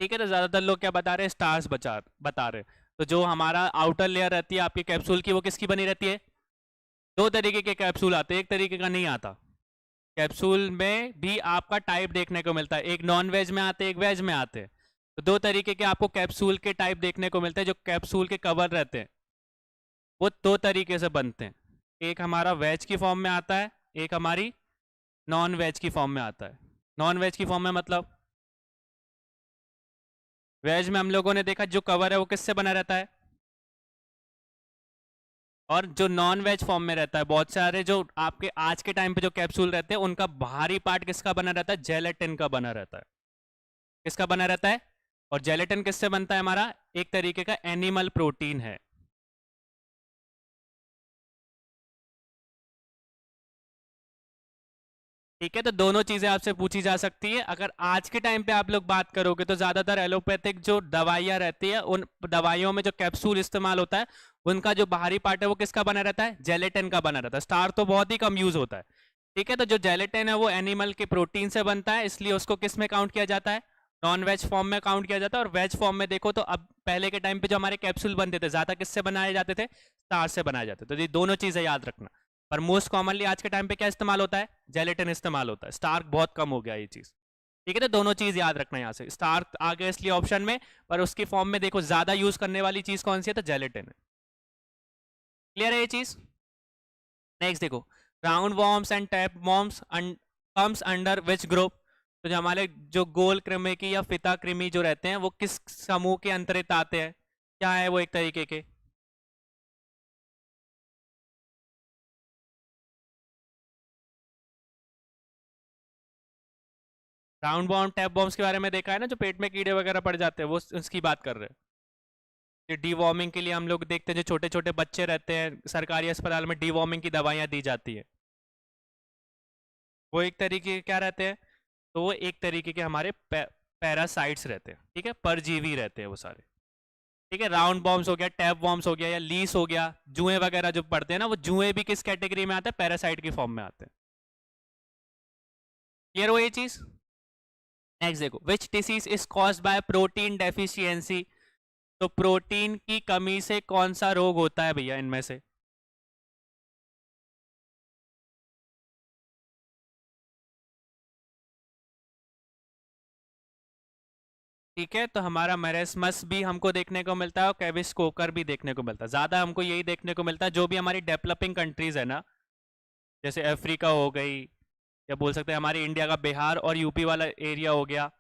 ठीक है, तो ज्यादातर लोग क्या बता रहे हैं, स्टार्स बता रहे हैं। तो जो हमारा आउटर लेयर रहती है आपकी कैप्सूल की, वो किसकी बनी रहती है, दो तरीके के कैप्सूल आते हैं, एक तरीके का नहीं आता। कैप्सूल में भी आपका टाइप देखने को मिलता है, एक नॉन वेज में आते हैं, एक वेज में आते हैं। तो दो तरीके के आपको कैप्सूल के टाइप देखने को मिलते हैं। जो कैप्सूल के कवर रहते हैं वो दो तरीके से बनते हैं, एक हमारा वेज की फॉर्म में आता है, एक हमारी नॉन वेज की फॉर्म में आता है। नॉन वेज की फॉर्म में मतलब, वेज में हम लोगों ने देखा जो कवर है वो किससे बना रहता है, और जो नॉन वेज फॉर्म में रहता है, बहुत सारे जो आपके आज के टाइम पे जो कैप्सूल रहते हैं उनका बाहरी पार्ट किसका बना रहता है, जेलेटिन का बना रहता है। किसका बना रहता है, और जेलेटिन किससे बनता है, हमारा एक तरीके का एनिमल प्रोटीन है। ठीक है, तो दोनों चीजें आपसे पूछी जा सकती है। अगर आज के टाइम पे आप लोग बात करोगे तो ज्यादातर एलोपैथिक जो दवाइयां रहती है, उन दवाइयों में जो कैप्सूल इस्तेमाल होता है, उनका जो बाहरी पार्ट है वो किसका बना रहता है, जेलेटिन का बना रहता है। स्टार तो बहुत ही कम यूज होता है। ठीक है, तो जो जेलेटिन है वो एनिमल के प्रोटीन से बनता है, इसलिए उसको किस में काउंट किया जाता है, नॉन वेज फॉर्म में काउंट किया जाता है। और वेज फॉर्म में देखो तो अब पहले के टाइम पे जो हमारे कैप्सूल बनते थे, ज्यादा किससे बनाए जाते थे, स्टार से बनाए जाते थे। तो ये दोनों चीजें याद रखना। पर मोस्ट कॉमनली आज के टाइम पे क्या इस्तेमाल होता है, जेलेटिन इस्तेमाल होता है। स्टार्क बहुत कम हो गया ये चीज। ठीक है, तो दोनों चीज याद रखना यहाँ से, स्टार्क आ गया इसलिए ऑप्शन में, पर उसकी फॉर्म में देखो ज्यादा यूज करने वाली चीज कौन सी है, तो जेलेटिन है। क्लियर है ये चीज। नेक्स्ट देखो, round worms and tap worms comes under which group, तो जो हमारे जो गोल कृमि की या फिता कृमि जो रहते हैं वो किस समूह के अंतर्गत आते हैं, क्या है वो एक तरीके के? राउंड बॉम्ब टैप बॉम्ब्स के बारे में देखा है ना, जो पेट में कीड़े वगैरह पड़ जाते हैं, वो उसकी बात कर रहे हैं। ये डीवॉर्मिंग के लिए हम लोग देखते हैं जो छोटे छोटे बच्चे रहते हैं सरकारी अस्पताल में डीवॉर्मिंग की दवाइयाँ दी जाती है, वो एक तरीके के क्या रहते हैं? तो वो एक तरीके के हमारे पैरासाइट्स रहते हैं, ठीक है, परजीवी रहते हैं वो सारे। ठीक है, राउंड बॉम्ब्स हो गया, टैप बॉम्ब्स हो गया, या लीस हो गया, जुए वगैरह जो पड़ते हैं ना, वो जुए भी किस कैटेगरी में आते हैं? पैरासाइट की फॉर्म में आते हैं। क्लियर हो ये चीज? नेक्स्ट देखो, which disease is caused bye protein deficiency? तो प्रोटीन की कमी से कौन सा रोग होता है भैया इनमें से? ठीक है, तो हमारा मेरेस्मस भी हमको देखने को मिलता है और केविस कोकर भी देखने को मिलता है। ज्यादा हमको यही देखने को मिलता है जो भी हमारी डेवलपिंग कंट्रीज है ना, जैसे अफ्रीका हो गई, या बोल सकते हैं हमारे इंडिया का बिहार और यूपी वाला एरिया हो गया,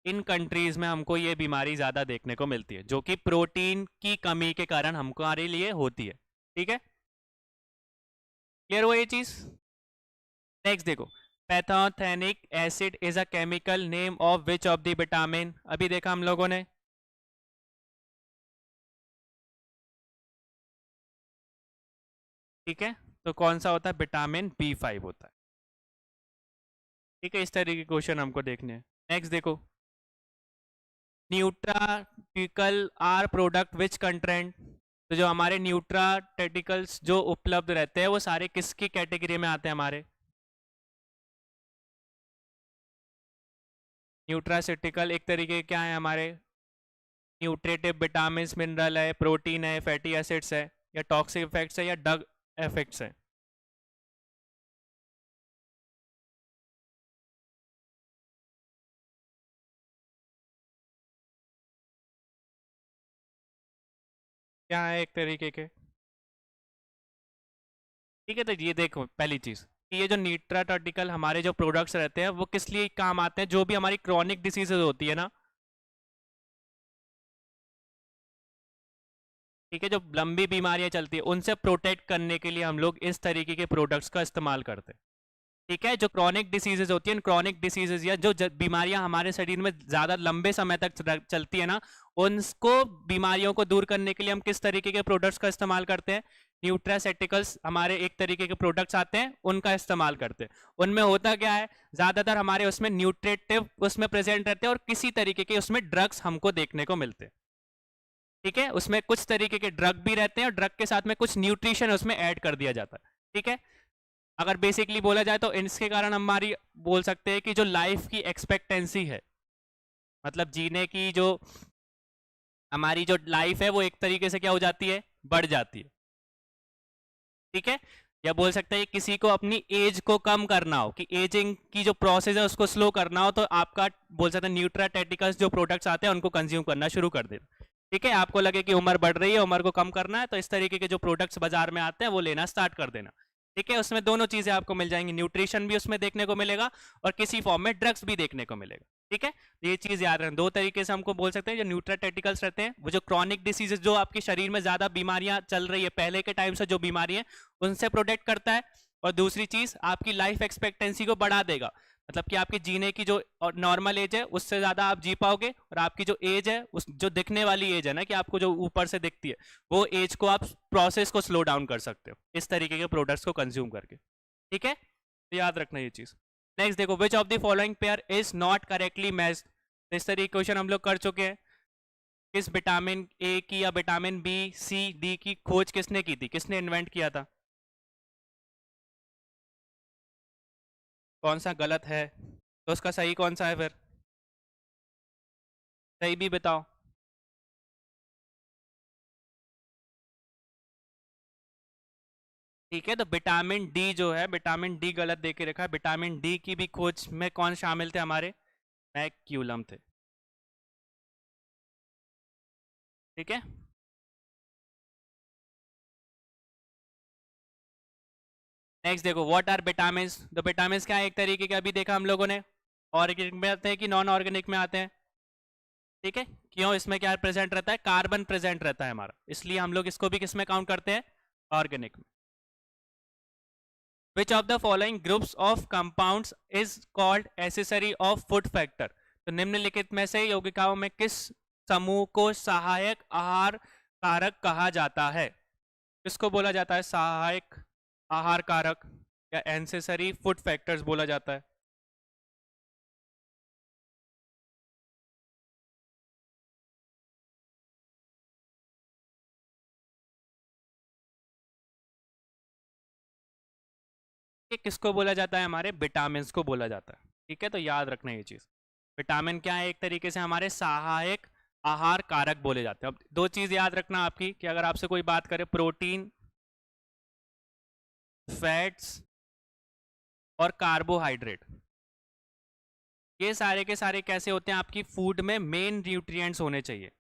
इन कंट्रीज में हमको ये बीमारी ज्यादा देखने को मिलती है जो कि प्रोटीन की कमी के कारण हमारे लिए होती है। ठीक है, क्लियर हुआ ये चीज? नेक्स्ट देखो, pantothenic acid is a chemical name of which of the vitamin? अभी देखा हम लोगों ने। ठीक है, तो कौन सा होता है? विटामिन B5 होता है। ठीक है, इस तरीके के क्वेश्चन हमको देखने हैं। नेक्स्ट देखो, न्यूट्राटिकल आर प्रोडक्ट विच कंटेंट? तो जो हमारे न्यूट्राटेटिकल्स जो उपलब्ध रहते हैं वो सारे किसकी कैटेगरी में आते हैं हमारे? न्यूट्रासिटिकल एक तरीके क्या है हमारे? न्यूट्रेटिव विटामिन मिनरल है, प्रोटीन है, फैटी एसिड्स है, या टॉक्सिक इफेक्ट्स है, या ड्रग इफेक्ट्स है? क्या है एक तरीके के? ठीक है, तो ये देखो पहली चीज कि ये जो न्यूट्राटिकल हमारे जो प्रोडक्ट्स रहते हैं वो किस लिए काम आते हैं? जो भी हमारी क्रॉनिक डिसीजेज होती है ना, ठीक है, जो लंबी बीमारियां चलती है उनसे प्रोटेक्ट करने के लिए हम लोग इस तरीके के प्रोडक्ट्स का इस्तेमाल करते हैं। ठीक है, जो क्रॉनिक डिसीजेज होती है, क्रॉनिक डिसीजेज या जो बीमारियां हमारे शरीर में ज्यादा लंबे समय तक चलती है ना, उनको बीमारियों को दूर करने के लिए हम किस तरीके के प्रोडक्ट्स का इस्तेमाल करते हैं? न्यूट्रासेटिकल्स हमारे एक तरीके के प्रोडक्ट्स आते हैं, उनका इस्तेमाल करते हैं। उनमें होता क्या है, ज्यादातर हमारे उसमें न्यूट्रेटिव उसमें प्रेजेंट रहते हैं और किसी तरीके के उसमें ड्रग्स हमको देखने को मिलते हैं। ठीक है, उसमें कुछ तरीके के ड्रग भी रहते हैं और ड्रग के साथ में कुछ न्यूट्रिशन उसमें ऐड कर दिया जाता है। ठीक है, अगर बेसिकली बोला जाए तो इसके कारण हमारी बोल सकते हैं कि जो लाइफ की एक्सपेक्टेंसी है, मतलब जीने की जो हमारी जो लाइफ है वो एक तरीके से क्या हो जाती है? बढ़ जाती है। ठीक है, या बोल सकते हैं किसी को अपनी एज को कम करना हो, कि एजिंग की जो प्रोसेस है उसको स्लो करना हो, तो आपका बोल सकते हैं न्यूट्राटेटिकल्स जो प्रोडक्ट्स आते हैं उनको कंज्यूम करना शुरू कर देना। ठीक है, आपको लगे कि उम्र बढ़ रही है, उम्र को कम करना है, तो इस तरीके के जो प्रोडक्ट्स बाजार में आते हैं वो लेना स्टार्ट कर देना। ठीक है, उसमें दोनों चीजें आपको मिल जाएंगी, न्यूट्रिशन भी उसमें देखने को मिलेगा और किसी फॉर्म में ड्रग्स भी देखने को मिलेगा। ठीक है, तो ये चीज याद रखना, दो तरीके से हमको बोल सकते हैं। जो न्यूट्राटेटिकल्स रहते हैं वो जो क्रॉनिक डिसीजेज जो आपके शरीर में ज्यादा बीमारियां चल रही है पहले के टाइम से जो बीमारी है उनसे प्रोटेक्ट करता है, और दूसरी चीज आपकी लाइफ एक्सपेक्टेंसी को बढ़ा देगा, मतलब कि आपकी जीने की जो नॉर्मल एज है उससे ज्यादा आप जी पाओगे, और आपकी जो एज है उस जो दिखने वाली एज है ना, कि आपको जो ऊपर से दिखती है वो एज को आप प्रोसेस को स्लो डाउन कर सकते हो इस तरीके के प्रोडक्ट्स को कंज्यूम करके। ठीक है, तो याद रखना ये चीज। नेक्स्ट देखो, which of the following pair is not correctly matched? तो इस तरीके क्वेश्चन हम लोग कर चुके हैं। किस विटामिन ए की या विटामिन B, C, D की खोज किसने की थी, किसने इन्वेंट किया था? कौन सा गलत है, तो उसका सही कौन सा है फिर? सही भी बताओ। ठीक है, तो विटामिन डी जो है, विटामिन डी गलत दे के रखा है। विटामिन डी की भी खोज में कौन शामिल थे हमारे? मैक्यूलम थे। ठीक है, नेक्स्ट देखो, व्हाट आर विटामिन? तो विटामिन क्या है एक तरीके के, अभी देखा हम लोगों ने, ऑर्गेनिक में आते हैं कि नॉन ऑर्गेनिक में आते हैं? ठीक है, क्यों? इसमें क्या प्रेजेंट रहता है? कार्बन प्रेजेंट रहता है हमारा, इसलिए हम लोग इसको भी किस में काउंट करते हैं? ऑर्गेनिक में। विच of the following groups of compounds is called accessory of food factor? तो निम्नलिखित में से यौगिकाओं में किस समूह को सहायक आहार कारक कहा जाता है? किसको बोला जाता है सहायक आहार कारक या एसेसरी फूड फैक्टर्स बोला जाता है? ये किसको बोला जाता है? हमारे विटामिन को बोला जाता है। ठीक है, तो याद रखना ये चीज। विटामिन क्या है? एक तरीके से हमारे सहायक आहार कारक बोले जाते हैं। अब दो चीज याद रखना आपकी कि अगर आपसे कोई बात करे प्रोटीन, फैट्स और कार्बोहाइड्रेट, ये सारे के सारे कैसे होते हैं? आपकी फूड में मेन न्यूट्रिएंट्स होने चाहिए।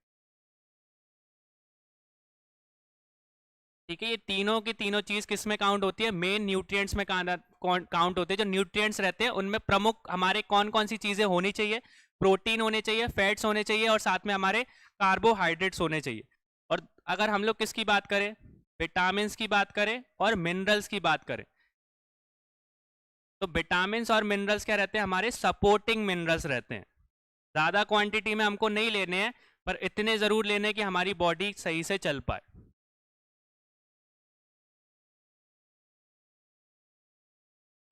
ठीक है, ये तीनों की तीनों चीज किस में काउंट होती है? मेन न्यूट्रिएंट्स में काउंट होते हैं। जो न्यूट्रिएंट्स रहते हैं उनमें प्रमुख हमारे कौन कौन सी चीजें होनी चाहिए? प्रोटीन होने चाहिए, फैट्स होने चाहिए और साथ में हमारे कार्बोहाइड्रेट्स होने चाहिए। और अगर हम लोग किसकी बात करें? विटामिन की बात करें और मिनरल्स की बात करें, तो विटामिन और मिनरल्स क्या रहते हैं? हमारे सपोर्टिंग मिनरल्स रहते हैं। ज्यादा क्वांटिटी में हमको नहीं लेने हैं, पर इतने जरूर लेने कि हमारी बॉडी सही से चल पाए।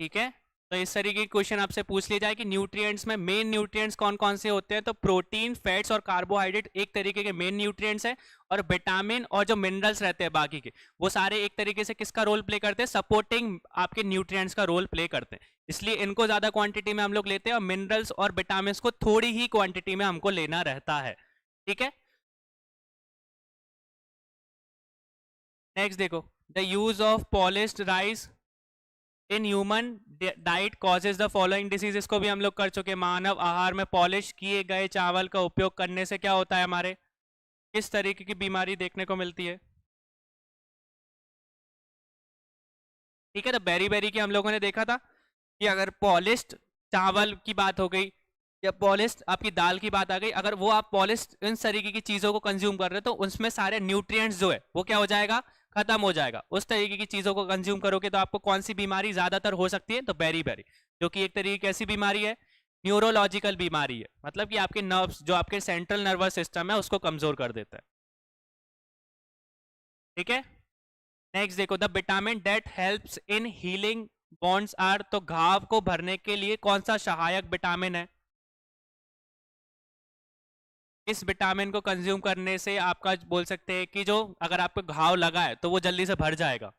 ठीक है, तो इस तरीके की क्वेश्चन आपसे पूछ लिया जाए कि न्यूट्रिएंट्स में मेन न्यूट्रिएंट्स कौन कौन से होते हैं, तो प्रोटीन, फैट्स और कार्बोहाइड्रेट एक तरीके के मेन न्यूट्रिएंट्स हैं, और विटामिन और जो मिनरल्स रहते हैं बाकी के, वो सारे एक तरीके से किसका रोल प्ले करते हैं? सपोर्टिंग आपके न्यूट्रिएंट्स का रोल प्ले करते हैं। इसलिए इनको ज्यादा क्वांटिटी में हम लोग लेते हैं और मिनरल्स और विटामिन को थोड़ी ही क्वांटिटी में हमको लेना रहता है। ठीक है, नेक्स्ट देखो, the use of polished rice in human diet causes the following disease, इसको भी हम लोग कर चुके। मानव आहार में पॉलिश किए गए चावल का उपयोग करने से क्या होता है? हमारे किस तरीके की बीमारी देखने को मिलती है? ठीक है, तो बेरी बेरी की हम लोगों ने देखा था कि अगर पॉलिश्ड चावल की बात हो गई या पॉलिश्ड आपकी दाल की बात आ गई, अगर वो आप पॉलिश्ड इन तरीके की चीजों को कंज्यूम कर रहे हो तो उसमें सारे न्यूट्रिएंट्स जो है वो क्या हो जाएगा? खत्म हो जाएगा। उस तरीके की चीजों को कंज्यूम करोगे तो आपको कौन सी बीमारी ज्यादातर हो सकती है? तो बेरी बेरी, जो कि एक तरीके की ऐसी बीमारी है, न्यूरोलॉजिकल बीमारी है, मतलब कि आपके नर्व्स, जो आपके सेंट्रल नर्वस सिस्टम है, उसको कमजोर कर देता है। ठीक है, नेक्स्ट देखो, the vitamin that helps in healing bonds are, तो घाव को भरने के लिए कौन सा सहायक विटामिन है? इस विटामिन को कंज्यूम करने से आपका बोल सकते हैं कि जो अगर आपको घाव लगा है तो वो जल्दी से भर जाएगा।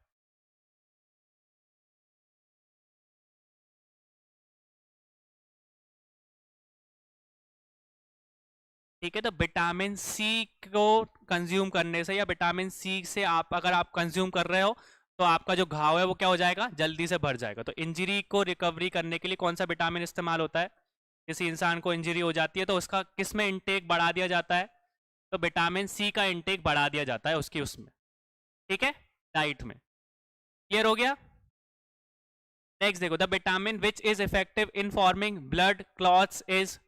ठीक है, तो विटामिन सी को कंज्यूम करने से या विटामिन सी से आप अगर आप कंज्यूम कर रहे हो तो आपका जो घाव है वो क्या हो जाएगा? जल्दी से भर जाएगा। तो इंजरी को रिकवरी करने के लिए कौन सा विटामिन इस्तेमाल होता है? किसी इंसान को इंजरी हो जाती है तो उसका किस में इंटेक बढ़ा दिया जाता है? तो विटामिन सी का इंटेक बढ़ा दिया जाता है उसकी उसमें। ठीक है, डाइट में। क्लियर हो गया? नेक्स्ट देखो, the vitamin which is effective in forming blood clots is,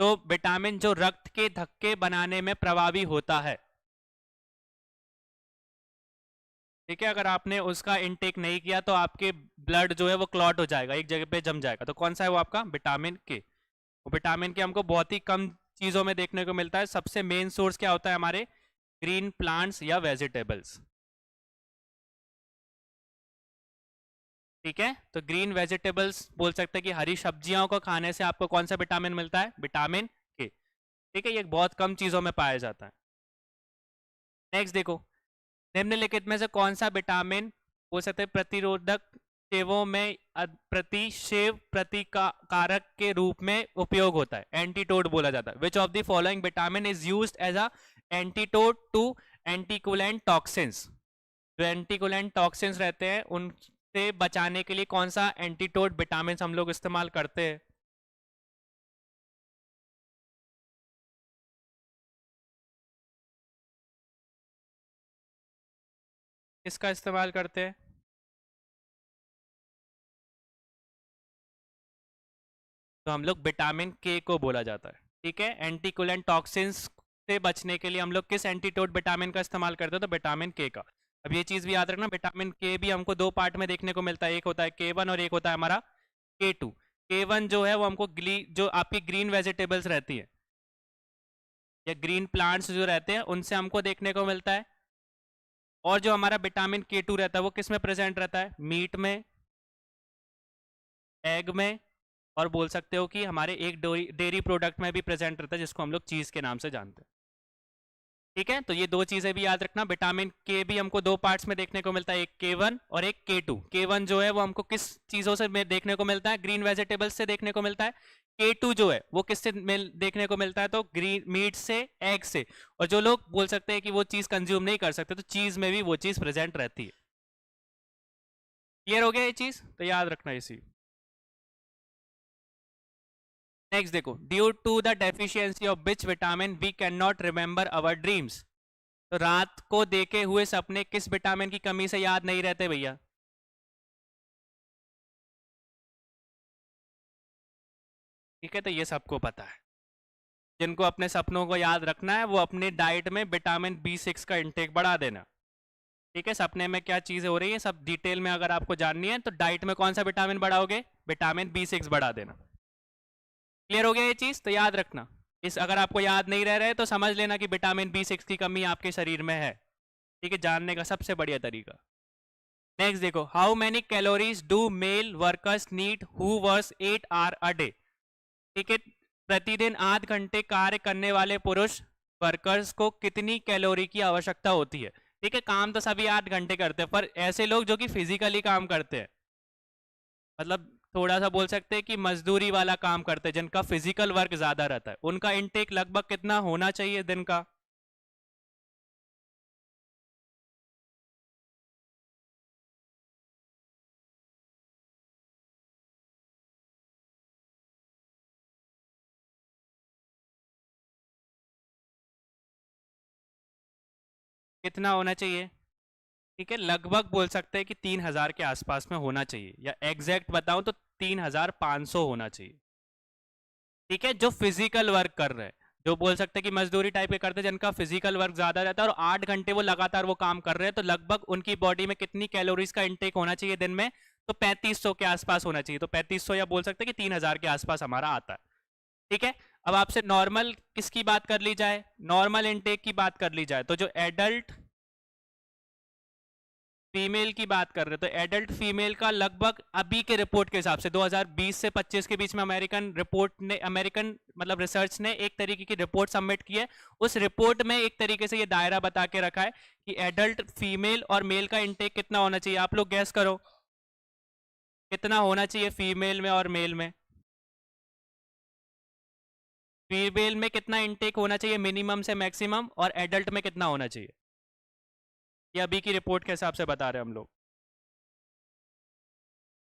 तो विटामिन जो रक्त के धक्के बनाने में प्रभावी होता है। ठीक है, अगर आपने उसका इनटेक नहीं किया तो आपके ब्लड जो है वो क्लॉट हो जाएगा, एक जगह पे जम जाएगा। तो कौन सा है वो? आपका विटामिन के। विटामिन के हमको बहुत ही कम चीजों में देखने को मिलता है। सबसे मेन सोर्स क्या होता है? हमारे ग्रीन प्लांट्स या वेजिटेबल्स। ठीक है, तो ग्रीन वेजिटेबल्स बोल सकते हैं कि हरी सब्जियों को खाने से आपको कौन सा विटामिन मिलता है? विटामिन के। ठीक है, ये बहुत कम चीजों में पाया जाता है। नेक्स्ट देखो, निम्नलिखित में से कौन सा विटामिन हो सकता है प्रतिरोधक सेवों में प्रतिषेव प्रतिकारक के रूप में उपयोग होता है? एंटीटोड बोला जाता है। Which of the following vitamin is used as a antidote to anticoagulant toxins, जो एंटीकुलेंट टॉक्सिन्स रहते हैं उनसे बचाने के लिए कौन सा एंटीटोड विटामिन हम लोग इस्तेमाल करते हैं? किसका इस्तेमाल करते हैं? तो हम लोग विटामिन के को बोला जाता है। ठीक है, एंटीकोलन टॉक्सिन्स से बचने के लिए हम लोग किस एंटीटोड विटामिन का इस्तेमाल करते हैं? तो विटामिन के का। अब ये चीज भी याद रखना, विटामिन के भी हमको दो पार्ट में देखने को मिलता है, एक होता है K1 और एक होता है हमारा K2। K1 जो है वो हमको जो आपकी ग्रीन वेजिटेबल्स रहती है या ग्रीन प्लांट्स जो रहते हैं उनसे हमको देखने को मिलता है। और जो हमारा विटामिन K2 रहता है वो किस में प्रेजेंट रहता है? मीट में, एग में, और बोल सकते हो कि हमारे एक डेयरी प्रोडक्ट में भी प्रेजेंट रहता है जिसको हम लोग चीज के नाम से जानते हैं। ठीक है, तो ये दो चीजें भी याद रखना। विटामिन के भी हमको दो पार्ट्स में देखने को मिलता है, एक K1 और एक K2। K1 जो है वो हमको किस चीजों से देखने को मिलता है? ग्रीन वेजिटेबल्स से देखने को मिलता है। K2 जो है वो किससे देखने को मिलता है? तो ग्रीन मीट से, एग से। और जो लोग बोल सकते हैं कि वो चीज कंज्यूम नहीं कर सकते, तो चीज में भी वो चीज प्रेजेंट रहती है। क्लियर हो गया ये चीज? तो याद रखना इसी। नेक्स्ट देखो, due to the deficiency of which vitamin we can not remember our dreams. तो रात को देखे हुए सपने किस विटामिन की कमी से याद नहीं रहते भैया? ठीक है, तो ये सबको पता है। जिनको अपने सपनों को याद रखना है वो अपने डाइट में विटामिन B6 का इंटेक बढ़ा देना। ठीक है, सपने में क्या चीजें हो रही है सब डिटेल में अगर आपको जाननी है तो डाइट में कौन सा विटामिन बढ़ाओगे? विटामिन B6 बढ़ा देना। क्लियर हो गया ये चीज? तो याद रखना। इस अगर आपको याद नहीं रह रहे तो समझ लेना कि विटामिन B6 की कमी आपके शरीर में है। ठीक है, जानने का सबसे बढ़िया तरीका। नेक्स्ट देखो, how many calories do male workers need who works 8 hour a day. ठीक है, प्रतिदिन 8 घंटे कार्य करने वाले पुरुष वर्कर्स को कितनी कैलोरी की आवश्यकता होती है? ठीक है, काम तो सभी 8 घंटे करते हैं, पर ऐसे लोग जो कि फिजिकली काम करते हैं, मतलब थोड़ा सा बोल सकते हैं कि मजदूरी वाला काम करते हैं, जिनका फिजिकल वर्क ज्यादा रहता है, उनका इनटेक लगभग कितना होना चाहिए दिन का? कितना होना चाहिए? ठीक है, लगभग बोल सकते हैं कि 3,000 के आसपास में होना चाहिए, या एग्जैक्ट बताऊं तो 3,500 होना चाहिए। ठीक है, जो फिजिकल वर्क कर रहे हैं, जो बोल सकते हैं कि मजदूरी टाइप के करते हैं, जिनका फिजिकल वर्क ज्यादा रहता है और 8 घंटे वो लगातार वो काम कर रहे हैं, तो लगभग उनकी बॉडी में कितनी कैलोरीज का इंटेक होना चाहिए दिन में? तो 3500 के आसपास होना चाहिए। तो 3500 या बोल सकते हैं कि 3,000 के आसपास हमारा आता है। ठीक है, अब आपसे नॉर्मल किसकी बात कर ली जाए? नॉर्मल इंटेक की बात कर ली जाए तो जो एडल्ट फीमेल की बात कर रहे हैं, तो एडल्ट फीमेल का लगभग अभी के रिपोर्ट के हिसाब से 2020 से 25 के बीच में अमेरिकन मतलब रिसर्च ने एक तरीके की रिपोर्ट सबमिट की है। उस रिपोर्ट में एक तरीके से ये दायरा बता के रखा है कि एडल्ट फीमेल और मेल का इंटेक कितना होना चाहिए। आप लोग गैस करो कितना होना चाहिए फीमेल में और मेल में? फीमेल में कितना इंटेक होना चाहिए मिनिमम से मैक्सिमम, और एडल्ट में कितना होना चाहिए? ये अभी की रिपोर्ट के हिसाब से बता रहे हैं हम लोग।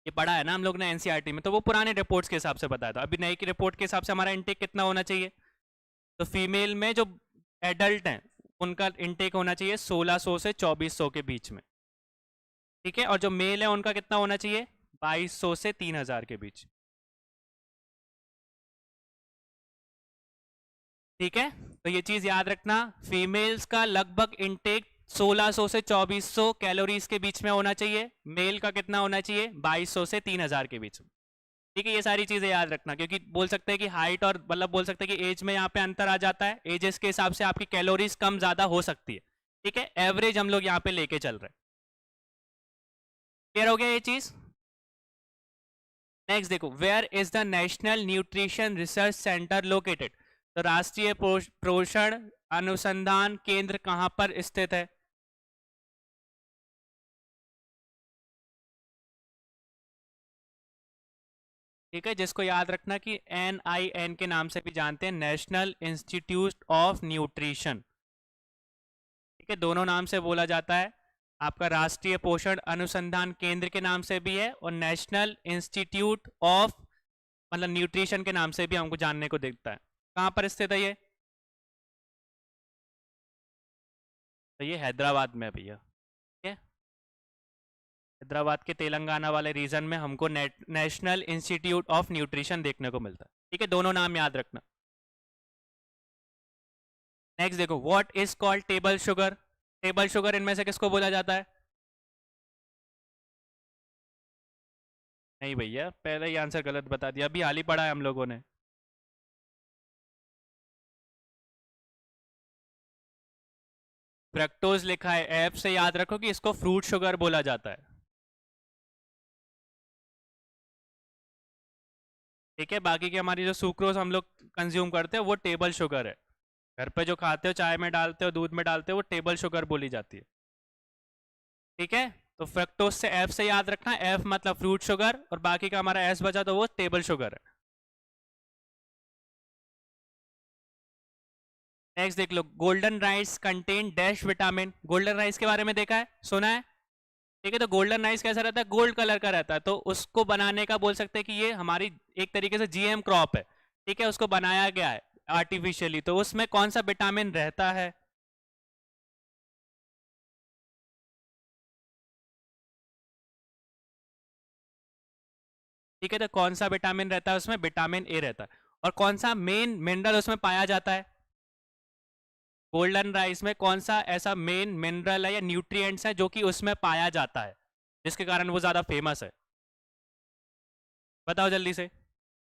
ये पढ़ा है ना हम लोग ने एनसीईआरटी में, तो वो पुराने रिपोर्ट्स के हिसाब से बताया था। अभी नई की रिपोर्ट के हिसाब से हमारा इंटेक कितना होना चाहिए? तो फीमेल में जो एडल्ट हैं उनका इंटेक होना चाहिए 1600 से 2400 के बीच में। ठीक है, और जो मेल है उनका कितना होना चाहिए? 2200 से 3000 के बीच। ठीक है, तो ये चीज याद रखना, फीमेल्स का लगभग इंटेक 1600 से 2400 कैलोरीज के बीच में होना चाहिए। मेल का कितना होना चाहिए? 2200 से 3000 के बीच में। ठीक है, ये सारी चीजें याद रखना, क्योंकि बोल सकते हैं कि हाइट और मतलब बोल सकते हैं कि एज में यहाँ पे अंतर आ जाता है, एजेस के हिसाब से आपकी कैलोरीज कम ज्यादा हो सकती है। ठीक है, एवरेज हम लोग यहाँ पे लेके चल रहे हैं। क्लियर हो गया ये चीज? नेक्स्ट देखो, where is the national nutrition research centre located. तो राष्ट्रीय पोषण अनुसंधान केंद्र कहाँ पर स्थित है? ठीक है, जिसको याद रखना कि NIN के नाम से भी जानते हैं, नेशनल इंस्टीट्यूट ऑफ न्यूट्रिशन। ठीक है, दोनों नाम से बोला जाता है। आपका राष्ट्रीय पोषण अनुसंधान केंद्र के नाम से भी है और नेशनल इंस्टीट्यूट ऑफ मतलब न्यूट्रिशन के नाम से भी हमको जानने को दिखता है। कहाँ पर स्थित है ये? तो ये हैदराबाद में है भैया। ठीक है, हैदराबाद के तेलंगाना वाले रीजन में हमको नेशनल इंस्टीट्यूट ऑफ न्यूट्रिशन देखने को मिलता है। ठीक है, दोनों नाम याद रखना। नेक्स्ट देखो, what is called table sugar. Table sugar इनमें से किसको बोला जाता है? नहीं भैया, पहले ही आंसर गलत बता दिया, अभी हाल ही पढ़ा है हम लोगों ने। फ्रक्टोज लिखा है, एफ से याद रखो कि इसको फ्रूट शुगर बोला जाता है। ठीक है, बाकी की हमारी जो सुक्रोज हम लोग कंज्यूम करते हैं वो टेबल शुगर है। घर पे जो खाते हो, चाय में डालते हो, दूध में डालते हो, वो टेबल शुगर बोली जाती है। ठीक है, तो फ्रक्टोज से एफ से याद रखना, एफ मतलब फ्रूट शुगर, और बाकी का हमारा एस बचा तो वो टेबल शुगर है। नेक्स्ट देख लो, golden rice contain dash vitamin. Golden rice के बारे में देखा है, सुना है? ठीक है, तो गोल्डन राइस कैसा रहता है? गोल्ड कलर का रहता है, तो उसको बनाने का बोल सकते हैं कि ये हमारी एक तरीके से जीएम क्रॉप है। ठीक है, उसको बनाया गया है आर्टिफिशियली, तो उसमें कौन सा विटामिन रहता है? ठीक है, तो कौन सा विटामिन रहता है उसमें? विटामिन ए रहता है। और कौन सा मेन मिनरल उसमें पाया जाता है? गोल्डन राइस में कौन सा ऐसा मेन मिनरल है या न्यूट्रिएंट्स है जो कि उसमें पाया जाता है, जिसके कारण वो ज्यादा फेमस है? बताओ जल्दी से।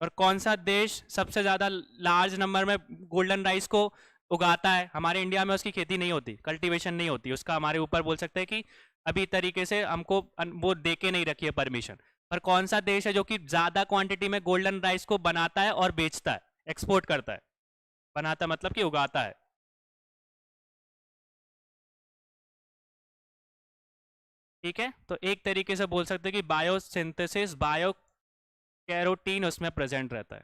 और कौन सा देश सबसे ज्यादा लार्ज नंबर में गोल्डन राइस को उगाता है? हमारे इंडिया में उसकी खेती नहीं होती, कल्टीवेशन नहीं होती उसका, हमारे ऊपर बोल सकते हैं कि अभी तरीके से हमको वो दे के नहीं रखी है परमिशन। पर कौन सा देश है जो कि ज्यादा क्वांटिटी में गोल्डन राइस को बनाता है और बेचता है, एक्सपोर्ट करता है? बनाता मतलब कि उगाता है। ठीक है, तो एक तरीके से बोल सकते हैं कि बायोसिंथेसिस, बायो कैरोटीन उसमें प्रेजेंट रहता है।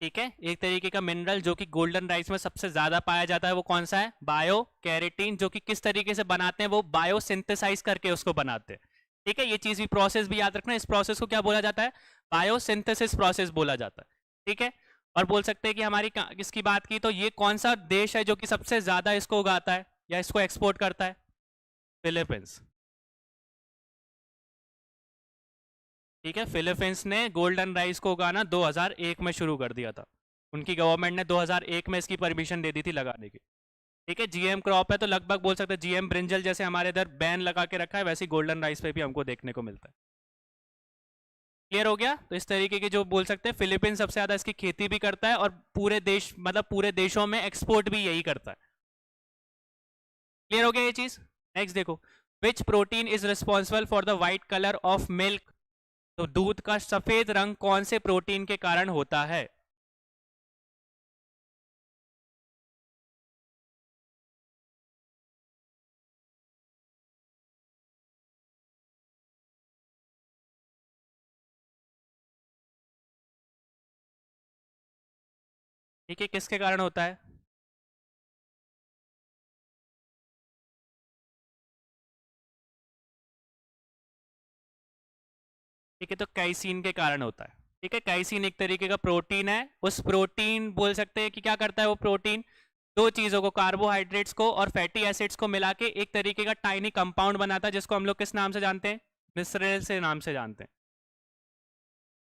ठीक है, एक तरीके का मिनरल जो कि गोल्डन राइस में सबसे ज्यादा पाया जाता है वो कौन सा है? बायो कैरेटीन, जो कि किस तरीके से बनाते हैं? वो बायोसिंथेसाइज करके उसको बनाते हैं। ठीक है, ये चीज भी, प्रोसेस भी याद रखना, इस प्रोसेस को क्या बोला जाता है? बायोसिंथेसिस प्रोसेस बोला जाता है। ठीक है, और बोल सकते हैं कि हमारी इसकी बात की तो ये कौन सा देश है जो कि सबसे ज्यादा इसको उगाता है या इसको एक्सपोर्ट करता है? फिलीपींस। ठीक है, फिलीपींस ने गोल्डन राइस को उगाना 2001 में शुरू कर दिया था। उनकी गवर्नमेंट ने 2001 में इसकी परमिशन दे दी थी लगाने की। ठीक है, जीएम क्रॉप है, तो लगभग बोल सकते हैं जीएम ब्रिंजल जैसे हमारे इधर बैन लगा के रखा है, वैसे गोल्डन राइस पे भी हमको देखने को मिलता है। क्लियर हो गया? तो इस तरीके की जो बोल सकते हैं, फिलीपींस सबसे ज्यादा इसकी खेती भी करता है और पूरे देश मतलब पूरे देशों में एक्सपोर्ट भी यही करता है। क्लियर हो गया ये चीज? नेक्स्ट देखो, विच protein is responsible for the white colour of milk. तो दूध का सफेद रंग कौन से प्रोटीन के कारण होता है? ठीक है, किसके कारण होता है? ठीक है, तो कैसीन के कारण होता है। ठीक है, कैसीन एक तरीके का प्रोटीन है, उस प्रोटीन बोल सकते हैं कि क्या करता है वो प्रोटीन? दो चीजों को, कार्बोहाइड्रेट्स को और फैटी एसिड्स को मिला के एक तरीके का टाइनी कंपाउंड बनाता है, जिसको हम लोग किस नाम से जानते हैं? मिसरेल से नाम से जानते हैं।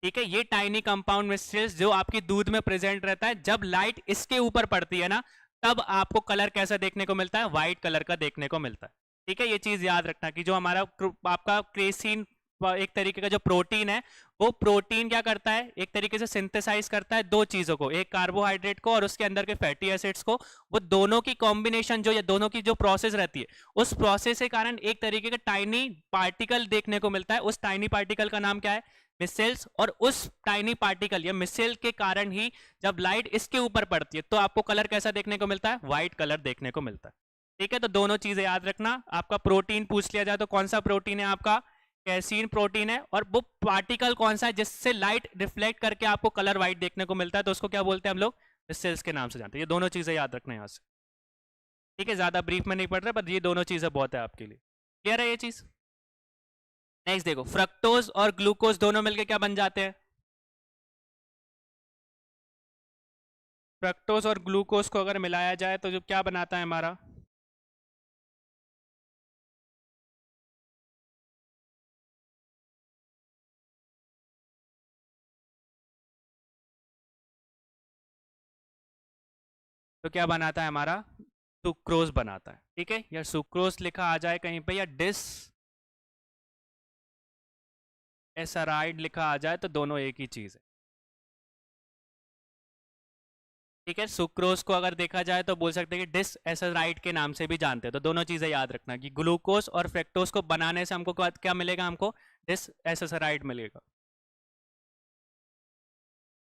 ठीक है, ये टाइनी कंपाउंड मिसरेल्स जो आपकी दूध में प्रेजेंट रहता है, जब लाइट इसके ऊपर पड़ती है ना, तब आपको कलर कैसा देखने को मिलता है? व्हाइट कलर का देखने को मिलता है। ठीक है, ये चीज याद रखना कि जो हमारा आपका क्रेसीन एक तरीके का जो प्रोटीन है, वो प्रोटीन क्या करता है? एक तरीके से सिंथेसाइज करता है दो चीजों को, एक कार्बोहाइड्रेट को और उसके अंदर के फैटी एसिड्स को। वो दोनों की कॉम्बिनेशन जो, या दोनों की जो प्रोसेस रहती है, उस प्रोसेस के कारण एक तरीके का टाइनी पार्टिकल देखने को मिलता है। उस टाइनी पार्टिकल का नाम क्या है? मिसेल्स। और उस टाइनी पार्टिकल या मिसेल के कारण ही जब लाइट इसके ऊपर पड़ती है तो आपको कलर कैसा देखने को मिलता है? व्हाइट कलर देखने को मिलता है। ठीक है, तो दोनों चीजें याद रखना। आपका प्रोटीन पूछ लिया जाए तो कौन सा प्रोटीन है आपका? कैसीन प्रोटीन है। और वो पार्टिकल कौन सा है जिससे लाइट रिफ्लेक्ट करके आपको कलर व्हाइट देखने को मिलता है? तो उसको क्या बोलते हैं हम लोग? मिसेल्स के नाम से जानते हैं। ये दोनों चीजें याद रखना यहाँ से। ठीक है, ज्यादा ब्रीफ में नहीं पढ़ रहे, पर ये दोनों चीजें बहुत है आपके लिए। क्लियर है ये चीज? नेक्स्ट देखो, फ्रक्टोज और ग्लूकोज दोनों मिलकर क्या बन जाते हैं? फ्रक्टोज और ग्लूकोज को अगर मिलाया जाए तो जो क्या बनाता है हमारा? तो क्या बनाता है हमारा, सुक्रोज बनाता है। ठीक है, या सुक्रोज लिखा आ जाए कहीं पे, या डिस एसराइड लिखा आ जाए, तो दोनों एक ही चीज है। ठीक है, सुक्रोज को अगर देखा जाए तो बोल सकते हैं कि डिस एसराइड के नाम से भी जानते हैं। तो दोनों चीजें याद रखना कि ग्लूकोज और फ्रेक्टोज को बनाने से हमको क्या मिलेगा, हमको डिस एसराइड मिलेगा।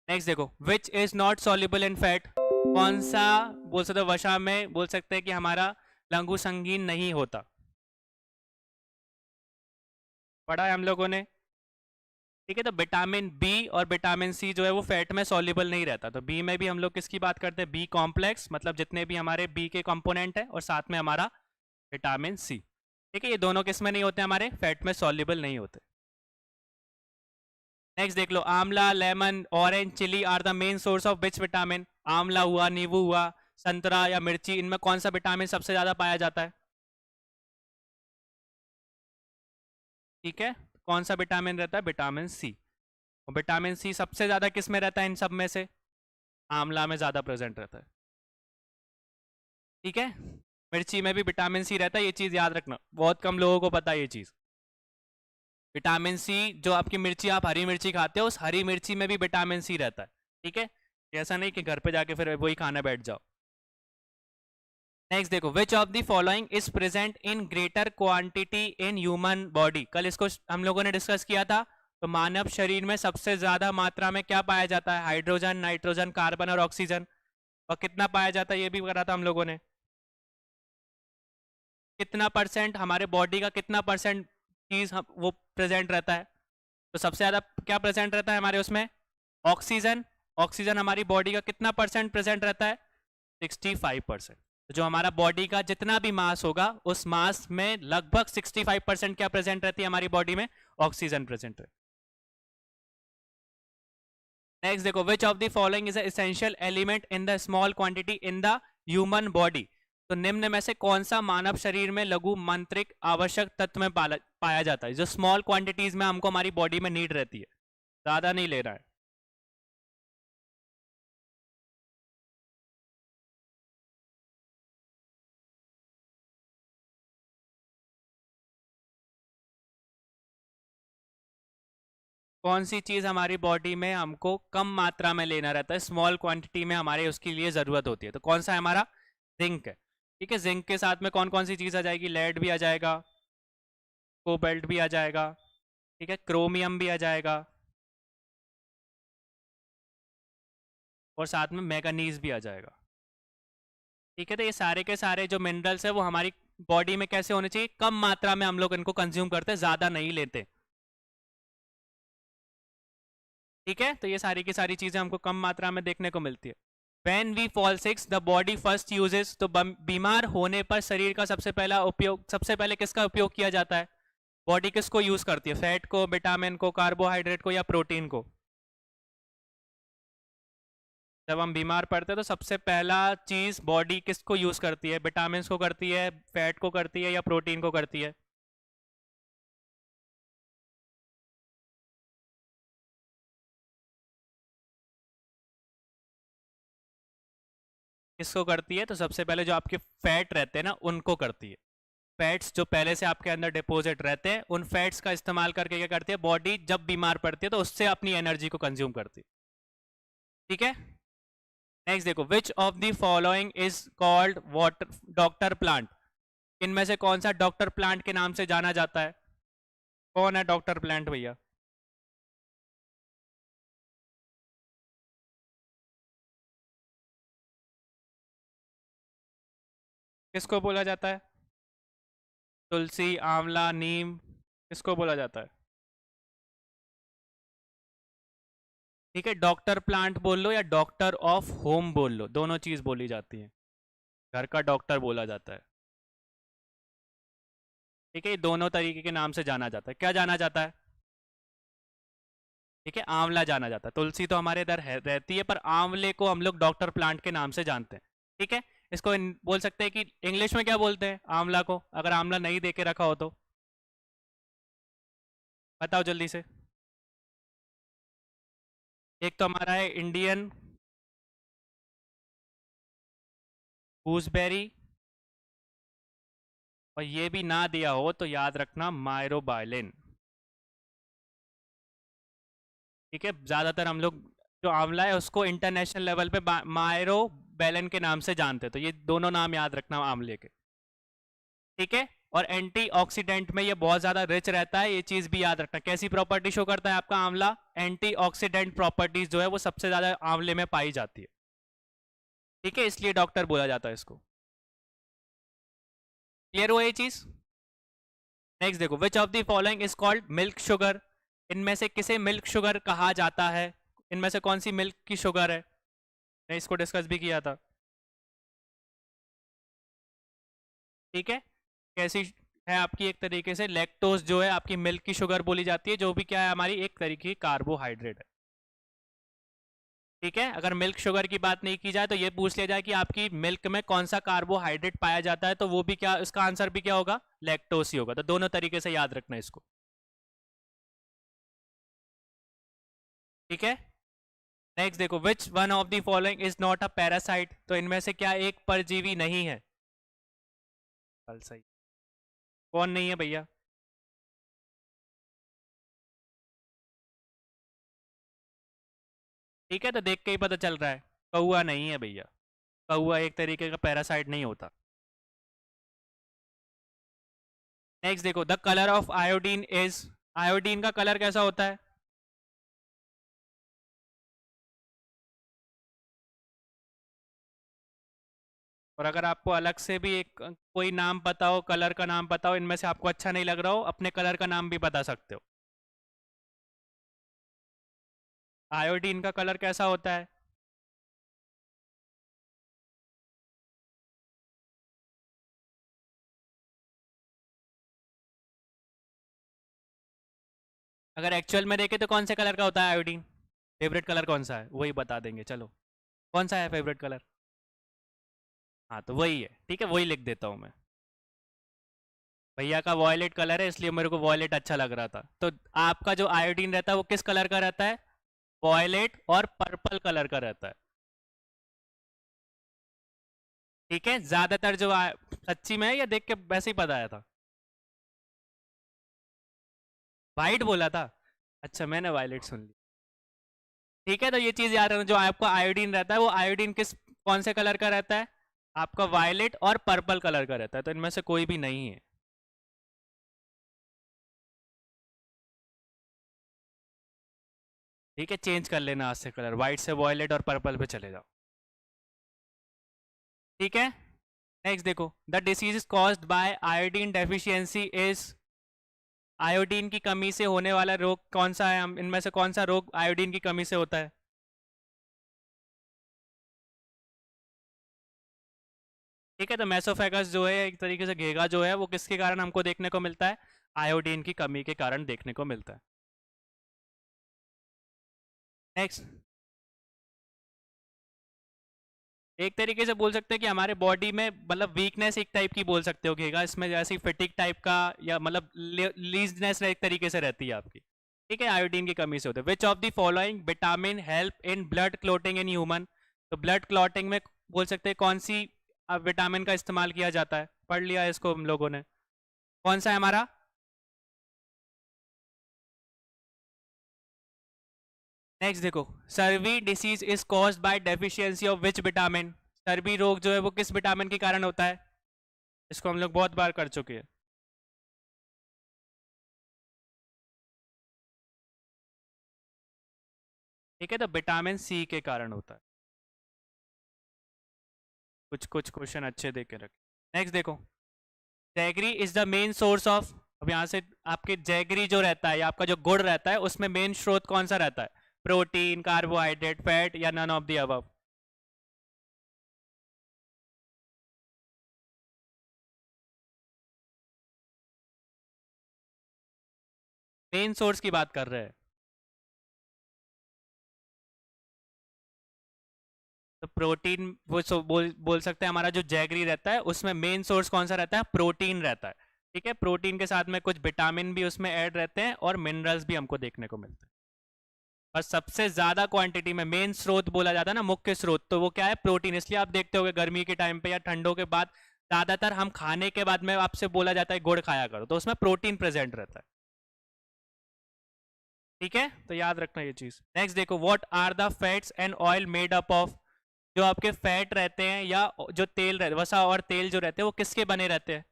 नेक्स्ट देखो, which is not soluble in fat, कौन सा बोल सकते हो वसा में बोल सकते हैं कि हमारा लघु संगीन नहीं होता। पढ़ा है हम लोगों ने। ठीक है, तो विटामिन बी और विटामिन सी जो है वो फैट में सॉल्युबल नहीं रहता। तो बी में भी हम लोग किसकी बात करते हैं, बी कॉम्प्लेक्स, मतलब जितने भी हमारे बी के कंपोनेंट है, और साथ में हमारा विटामिन सी। ठीक है, ये दोनों किस में नहीं होते, हमारे फैट में सॉल्युबल नहीं होते। नेक्स्ट देख लो, amla, lemon, orange, chilli are the main source of which vitamin. Amla हुआ, नींबू हुआ, संतरा या मिर्ची, इनमें कौन सा विटामिन सबसे ज्यादा पाया जाता है। ठीक है, कौन सा विटामिन रहता है, विटामिन सी। और विटामिन सी सबसे ज्यादा किस में रहता है इन सब में से, आंवला में ज्यादा प्रेजेंट रहता है। ठीक है, मिर्ची में भी विटामिन सी रहता है, ये चीज याद रखना, बहुत कम लोगों को पता है ये चीज। विटामिन सी जो आपकी मिर्ची, आप हरी मिर्ची खाते हो, उस हरी मिर्ची में भी विटामिन सी रहता है। ठीक है, ऐसा नहीं कि घर पे जाके फिर वही खाना बैठ जाओ। नेक्स्ट देखो, which of the following is present in greater quantity in human body. कल इसको हम लोगों ने डिस्कस किया था। तो मानव शरीर में सबसे ज्यादा मात्रा में क्या पाया जाता है, हाइड्रोजन, नाइट्रोजन, कार्बन और ऑक्सीजन। और कितना पाया जाता है ये भी करा था हम लोगों ने। कितना परसेंट हमारे बॉडी का, कितना परसेंट चीज वो प्रेजेंट रहता है। तो सबसे ज्यादा क्या प्रेजेंट रहता है हमारे उसमें, ऑक्सीजन। ऑक्सीजन हमारी बॉडी का कितना परसेंट प्रेजेंट रहता है, 65%। तो जो हमारा बॉडी का जितना भी मास होगा, उस मास में लगभग 65% क्या प्रेजेंट रहती है हमारी बॉडी में, ऑक्सीजन प्रेजेंट है। नेक्स्ट देखो, which of the following is essential element in the small quantity in the human body. तो निम्न में से कौन सा मानव शरीर में लघु मांत्रिक आवश्यक तत्व में पाया जाता है, जो स्मॉल क्वांटिटीज में हमको हमारी बॉडी में नीड रहती है, ज्यादा नहीं ले रहा है। कौन सी चीज हमारी बॉडी में हमको कम मात्रा में लेना रहता है, स्मॉल क्वांटिटी में हमारे उसके लिए जरूरत होती है, तो कौन सा है हमारा, जिंक है। ठीक है, जिंक के साथ में कौन कौन सी चीज आ जाएगी, लेड भी आ जाएगा, कोबाल्ट भी आ जाएगा, ठीक है, क्रोमियम भी आ जाएगा, और साथ में मैग्नीज भी आ जाएगा। ठीक है, तो ये सारे के सारे जो मिनरल्स है वो हमारी बॉडी में कैसे होने चाहिए, कम मात्रा में हम लोग इनको कंज्यूम करते हैं, ज्यादा नहीं लेते। ठीक है, तो ये सारी की सारी चीजें हमको कम मात्रा में देखने को मिलती है। When we fall sick, the body first uses, तो बीमार होने पर शरीर का सबसे पहला उपयोग, सबसे पहले किसका उपयोग किया जाता है, बॉडी किसको यूज करती है, फैट को, विटामिन को, कार्बोहाइड्रेट को, या प्रोटीन को। जब हम बीमार पड़ते हैं तो सबसे पहला चीज बॉडी किसको यूज करती है, विटामिन को करती है, फैट को करती है, या प्रोटीन को करती है। किसको करती है, तो सबसे पहले जो आपके फैट रहते हैं ना, उनको करती है। फैट्स जो पहले से आपके अंदर डिपॉजिट रहते हैं, उन फैट्स का इस्तेमाल करके क्या करती है बॉडी, जब बीमार पड़ती है तो उससे अपनी एनर्जी को कंज्यूम करती है। ठीक है, नेक्स्ट देखो, which of the following is called water doctor plant. इनमें से कौन सा डॉक्टर प्लांट के नाम से जाना जाता है, कौन है डॉक्टर प्लांट भैया। किसको बोला जाता है, तुलसी, आंवला, नीम, किसको बोला जाता है। ठीक है, डॉक्टर प्लांट बोल लो या डॉक्टर ऑफ होम बोल लो, दोनों चीज बोली जाती है, घर का डॉक्टर बोला जाता है। ठीक है, ये दोनों तरीके के नाम से जाना जाता है। क्या जाना जाता है, ठीक है, आंवला जाना जाता है, तुलसी तो हमारे इधर रहती है, पर आंवले को हम लोग डॉक्टर प्लांट के नाम से जानते हैं। ठीक है, इसको बोल सकते हैं कि इंग्लिश में क्या बोलते हैं आंवला को, अगर आंवला नहीं दे के रखा हो तो बताओ जल्दी से। एक तो हमारा है इंडियन गूसबेरी, और ये भी ना दिया हो तो याद रखना मायरोबाइलिन। ठीक है, ज्यादातर हम लोग जो आंवला है उसको इंटरनेशनल लेवल पे मायरोबैलिन के नाम से जानते हैं, तो ये दोनों नाम याद रखना आंवले के। ठीक है, और एंटीऑक्सीडेंट में ये बहुत ज्यादा रिच रहता है, ये चीज भी याद रखना। कैसी प्रॉपर्टी शो करता है आपका आंवला? एंटीऑक्सीडेंट प्रॉपर्टीज जो है वो सबसे ज्यादा आंवले में पाई जाती है। ठीक है, इसलिए डॉक्टर बोला जाता है इसको। क्लियर हुआ ये चीज? नेक्स्ट देखो, which of the following is called milk sugar? इनमें से किसे मिल्क शुगर कहा जाता है? इनमें से कौन सी मिल्क की शुगर है? मैं इसको डिस्कस भी किया था। ठीक है, कैसी है आपकी? एक तरीके से लैक्टोज जो है आपकी मिल्क की शुगर बोली जाती है, जो भी क्या है हमारी एक तरीके की कार्बोहाइड्रेट है। ठीक है, अगर मिल्क शुगर की बात नहीं की जाए तो ये पूछ लिया जाए कि आपकी मिल्क में कौन सा कार्बोहाइड्रेट पाया जाता है, तो वो भी क्या, इसका आंसर भी क्या होगा? लैक्टोज ही होगा। तो दोनों तरीके से याद रखना इसको। ठीक है, नेक्स्ट देखो, which one of the following is not a parasite? तो इनमें से क्या एक परजीवी नहीं है? कल सही। कौन नहीं है भैया? ठीक है, तो देख के ही पता चल रहा है, कौआ नहीं है भैया। कौआ एक तरीके का पैरासाइट नहीं होता। नेक्स्ट देखो, the colour of iodine is, iodine का कलर कैसा होता है? और अगर आपको अलग से भी एक कोई नाम पता हो, कलर का नाम पता हो, इनमें से आपको अच्छा नहीं लग रहा हो, अपने कलर का नाम भी बता सकते हो। आयोडीन का कलर कैसा होता है? अगर एक्चुअल में देखे तो कौन से कलर का होता है आयोडीन? फेवरेट कलर कौन सा है वही बता देंगे, चलो। कौन सा है फेवरेट कलर? हाँ, तो वही है। ठीक है, वही लिख देता हूँ मैं। भैया का वॉयलेट कलर है, इसलिए मेरे को वॉयलेट अच्छा लग रहा था। तो आपका जो आयोडीन रहता है वो किस कलर का रहता है? वॉयलेट और पर्पल कलर का रहता है। ठीक है, ज्यादातर जो सच्ची में है या देख के वैसे ही पता आया था? वाइट बोला था? अच्छा, मैंने वायलेट सुन ली। ठीक है, तो ये चीज याद रखना, जो आपका आयोडीन रहता है वो आयोडीन किस, कौन से कलर का रहता है? आपका वायलेट और पर्पल कलर का रहता है, तो इनमें से कोई भी नहीं है। ठीक है, चेंज कर लेना आज से कलर, व्हाइट से वॉयलेट और पर्पल पे चले जाओ। ठीक है, नेक्स्ट देखो, the disease is caused bye iodine deficiency is, iodine की कमी से होने वाला रोग कौन सा है? हम इनमें से कौन सा रोग आयोडीन की कमी से होता है? ठीक है, तो मेसोफेगस जो है एक तरीके से घेगा जो है वो किसके कारण हमको देखने को मिलता है? आयोडीन की कमी के कारण देखने को मिलता है। नेक्स्ट, एक तरीके से बोल सकते हैं कि हमारे बॉडी में मतलब वीकनेस एक टाइप की बोल सकते हो घेगा, इसमें जैसे फिटिक टाइप का या मतलब लीजनेस एक तरीके से रहती है आपकी। ठीक है, आयोडीन की कमी से होता है। Which of the following vitamin help in blood clotting in human? तो ब्लड क्लॉटिंग में बोल सकते हैं कौन सी विटामिन का इस्तेमाल किया जाता है? पढ़ लिया है इसको हम लोगों ने। कौन सा है हमारा? नेक्स्ट देखो, scurvy disease is caused by deficiency of which vitamin? Scurvy रोग जो है वो किस विटामिन के कारण होता है? इसको हम लोग बहुत बार कर चुके हैं। ठीक है, तो विटामिन सी के कारण होता है। कुछ कुछ क्वेश्चन अच्छे दे के रखे। नेक्स्ट देखो, jaggery is the main source of, अब यहाँ से आपके जैगरी जो रहता है या आपका जो गुड़ रहता है उसमें मेन स्रोत कौन सा रहता है? प्रोटीन, कार्बोहाइड्रेट, फैट या none of the above? Main source की बात कर रहे हैं। तो प्रोटीन वो बोल सकते हैं, हमारा जो जैगरी रहता है उसमें मेन सोर्स कौन सा रहता है? प्रोटीन रहता है। ठीक है, प्रोटीन के साथ में कुछ विटामिन भी उसमें ऐड रहते हैं और मिनरल्स भी हमको देखने को मिलते हैं। और सबसे ज्यादा क्वांटिटी में मेन स्रोत बोला जाता है ना, मुख्य स्रोत, तो वो क्या है? प्रोटीन। इसलिए आप देखते होगे गर्मी के टाइम पे या ठंडों के बाद ज्यादातर हम खाने के बाद में आपसे बोला जाता है गुड़ खाया करो, तो उसमें प्रोटीन प्रेजेंट रहता है। ठीक है, तो याद रखना ये चीज। नेक्स्ट देखो, what are the fats and oil made up of? जो आपके फैट रहते हैं या जो तेल रहते, वसा और तेल जो रहते हैं, वो किसके बने रहते हैं?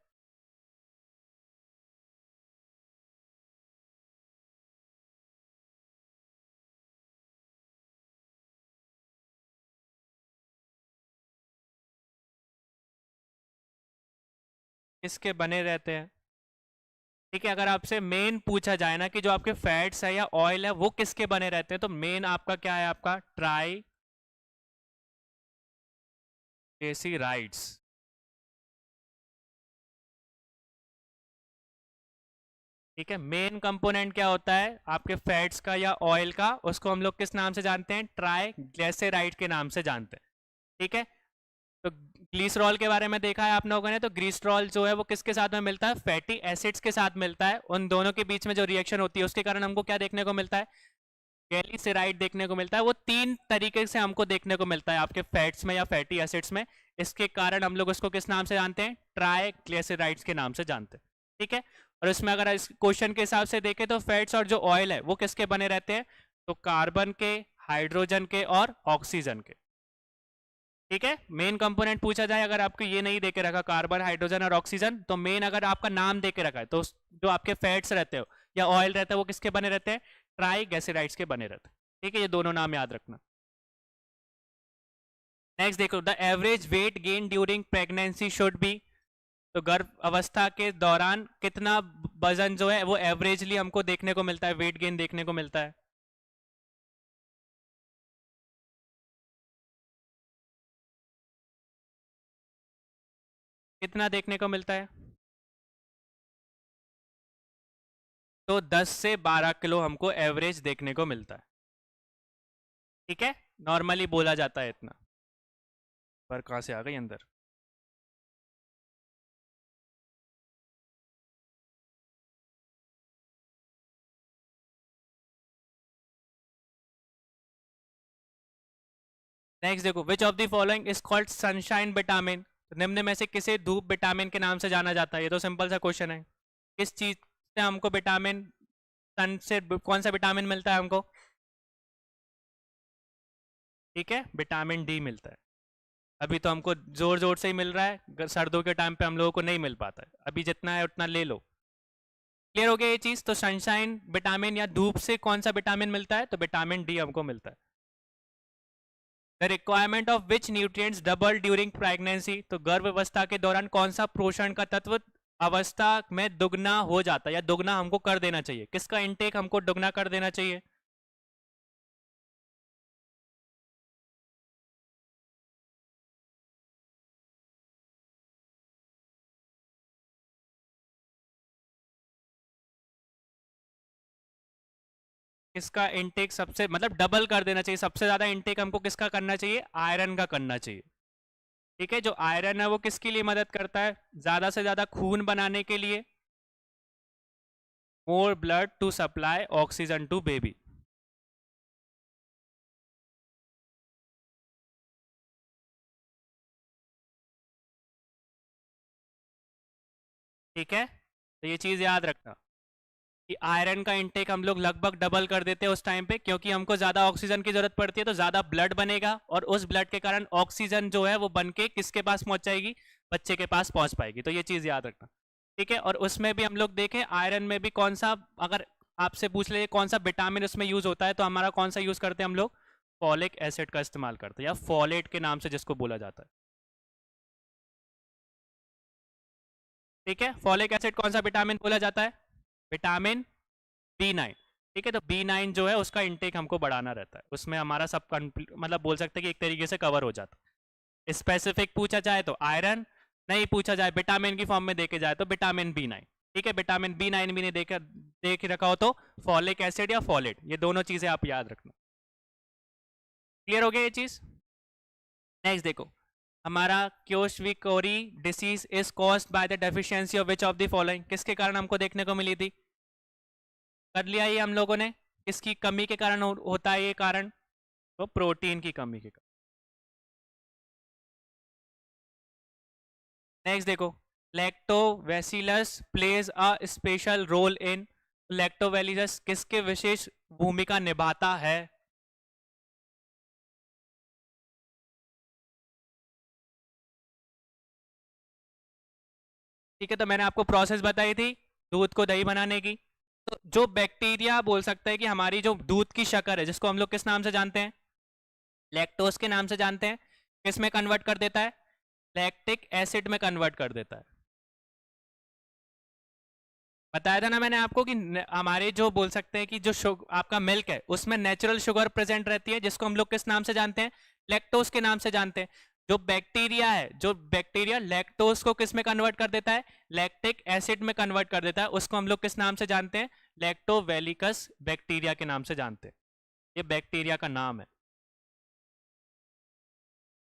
किसके बने रहते हैं? ठीक है, अगर आपसे मेन पूछा जाए ना कि जो आपके फैट्स है या ऑयल है वो किसके बने रहते हैं, तो मेन आपका क्या है? आपका ट्राई ग्लिसराइड्स। ठीक है, मेन कंपोनेंट क्या होता है आपके फैट्स का या ऑयल का? उसको हम लोग किस नाम से जानते हैं? ट्राई ग्लिसराइड के नाम से जानते हैं। ठीक है, तो ग्लिसरॉल के बारे में देखा है आप लोगों ने, तो ग्लिसरॉल जो है वो किसके साथ में मिलता है? फैटी एसिड्स के साथ मिलता है। उन दोनों के बीच में जो रिएक्शन होती है उसके कारण हमको क्या देखने को मिलता है? ग्लिसराइड देखने को मिलता है। वो तीन तरीके से हमको देखने को मिलता है आपके फैट्स में या फैटी एसिड्स में। इसके कारण हम लोग उसको किस नाम से जानते हैं? ट्राई ग्लिसराइड्स के नाम से जानते हैं। ठीक है, और इसमें अगर इस क्वेश्चन के हिसाब से देखें तो फैट्स और जो ऑयल है वो किसके बने रहते हैं? तो कार्बन के, हाइड्रोजन के और ऑक्सीजन के। ठीक है, मेन कंपोनेंट पूछा जाए, अगर आपको ये नहीं देके रखा कार्बन, हाइड्रोजन और ऑक्सीजन, तो मेन अगर आपका नाम देके रखा है तो जो आपके फैट्स रहते हो या ऑयल रहता है वो किसके बने रहते हैं? ट्राइग्लिसराइड्स के बने रहते हैं। ठीक है, ये दोनों नाम याद रखना। नेक्स्ट देखो, the average weight gain during pregnancy should be? तो गर्भ अवस्था के दौरान कितना वजन जो है वो एवरेजली हमको देखने को मिलता है, वेट गेन देखने को मिलता है? कितना देखने को मिलता है? तो 10 से 12 किलो हमको एवरेज देखने को मिलता है। ठीक है, नॉर्मली बोला जाता है इतना। पर कहाँ से आ गई अंदर? नेक्स्ट देखो, which of the following is called sunshine vitamin? तो निम्न में से किसे धूप विटामिन के नाम से जाना जाता है? ये तो सिंपल सा क्वेश्चन है। किस चीज से हमको विटामिन, सन से कौन सा विटामिन मिलता है हमको? ठीक है, विटामिन डी मिलता है। अभी तो हमको जोर जोर से ही मिल रहा है, सर्दियों के टाइम पे हम लोगों को नहीं मिल पाता है। अभी जितना है उतना ले लो। क्लियर हो गया ये चीज? तो सनशाइन विटामिन या धूप से कौन सा विटामिन मिलता है? तो विटामिन डी हमको मिलता है। The requirement of which nutrients double during pregnancy? तो गर्भ अवस्था के दौरान कौन सा पोषण का तत्व अवस्था में दुगना हो जाता है या दुगना हमको कर देना चाहिए? किसका इंटेक हमको दुगना कर देना चाहिए? किसका इंटेक सबसे मतलब डबल कर देना चाहिए? सबसे ज्यादा इंटेक हमको किसका करना चाहिए? आयरन का करना चाहिए। ठीक है, जो आयरन है वो किसके लिए मदद करता है? ज्यादा से ज्यादा खून बनाने के लिए। More blood to supply oxygen to baby. ठीक है, तो ये चीज याद रखना कि आयरन का इंटेक हम लोग लगभग डबल कर देते हैं उस टाइम पे, क्योंकि हमको ज्यादा ऑक्सीजन की जरूरत पड़ती है, तो ज्यादा ब्लड बनेगा और उस ब्लड के कारण ऑक्सीजन जो है वो बन के किसके पास पहुंच जाएगी? बच्चे के पास पहुंच पाएगी। तो ये चीज याद रखना। ठीक है, और उसमें भी हम लोग देखें आयरन में भी कौन सा, अगर आपसे पूछ ले कौन सा विटामिन उसमें यूज होता है, तो हमारा कौन सा यूज करते हैं हम लोग? फॉलिक एसिड का इस्तेमाल करते हैं, या फॉलेट के नाम से जिसको बोला जाता है। ठीक है, फॉलिक एसिड कौन सा विटामिन बोला जाता है? Vitamin B9। ठीक है, तो B9 जो है उसका इंटेक हमको बढ़ाना रहता है, उसमें हमारा सब मतलब बोल सकते हैं कि एक तरीके से कवर हो जाता है। स्पेसिफिक पूछा जाए तो आयरन, नहीं पूछा जाए विटामिन की फॉर्म में देखे जाए तो विटामिन B9। ठीक है, विटामिन B9 भी नहीं देख रखा हो तो फॉलिक एसिड या फॉलेट, ये दोनों चीजें आप याद रखना। क्लियर हो गया ये चीज? नेक्स्ट देखो, हमारा kwashiorkor disease is caused by the deficiency of which of the following? किसके कारण हमको देखने को मिली थी? कर लिया ये हम लोगों ने। किसकी कमी के कारण होता है ये कारण? तो प्रोटीन की कमी के कारण। नेक्स्ट देखो, lactobacillus plays a special role in, lactobacillus किसके विशेष भूमिका निभाता है? ठीक है, तो मैंने आपको प्रोसेस बताई थी दूध को दही बनाने की। तो जो बैक्टीरिया बोल सकते हैं कि हमारी जो दूध की शक्कर है, जिसको हम लोग किस नाम से जानते हैं? लैक्टोज के नाम से जानते हैं, किस में कन्वर्ट कर देता है? लैक्टिक एसिड में कन्वर्ट कर देता है। बताया था ना मैंने आपको कि हमारे जो बोल सकते हैं कि जो आपका मिल्क है उसमें नेचुरल शुगर प्रेजेंट रहती है, जिसको हम लोग किस नाम से जानते हैं? लैक्टोज के नाम से जानते हैं। जो बैक्टीरिया है, जो बैक्टीरिया लैक्टोज को किस में कन्वर्ट कर देता है? लैक्टिक एसिड में कन्वर्ट कर देता है, उसको हम लोग किस नाम से जानते हैं? लैक्टोवेलिकस बैक्टीरिया के नाम से जानते हैं। ये बैक्टीरिया का नाम है।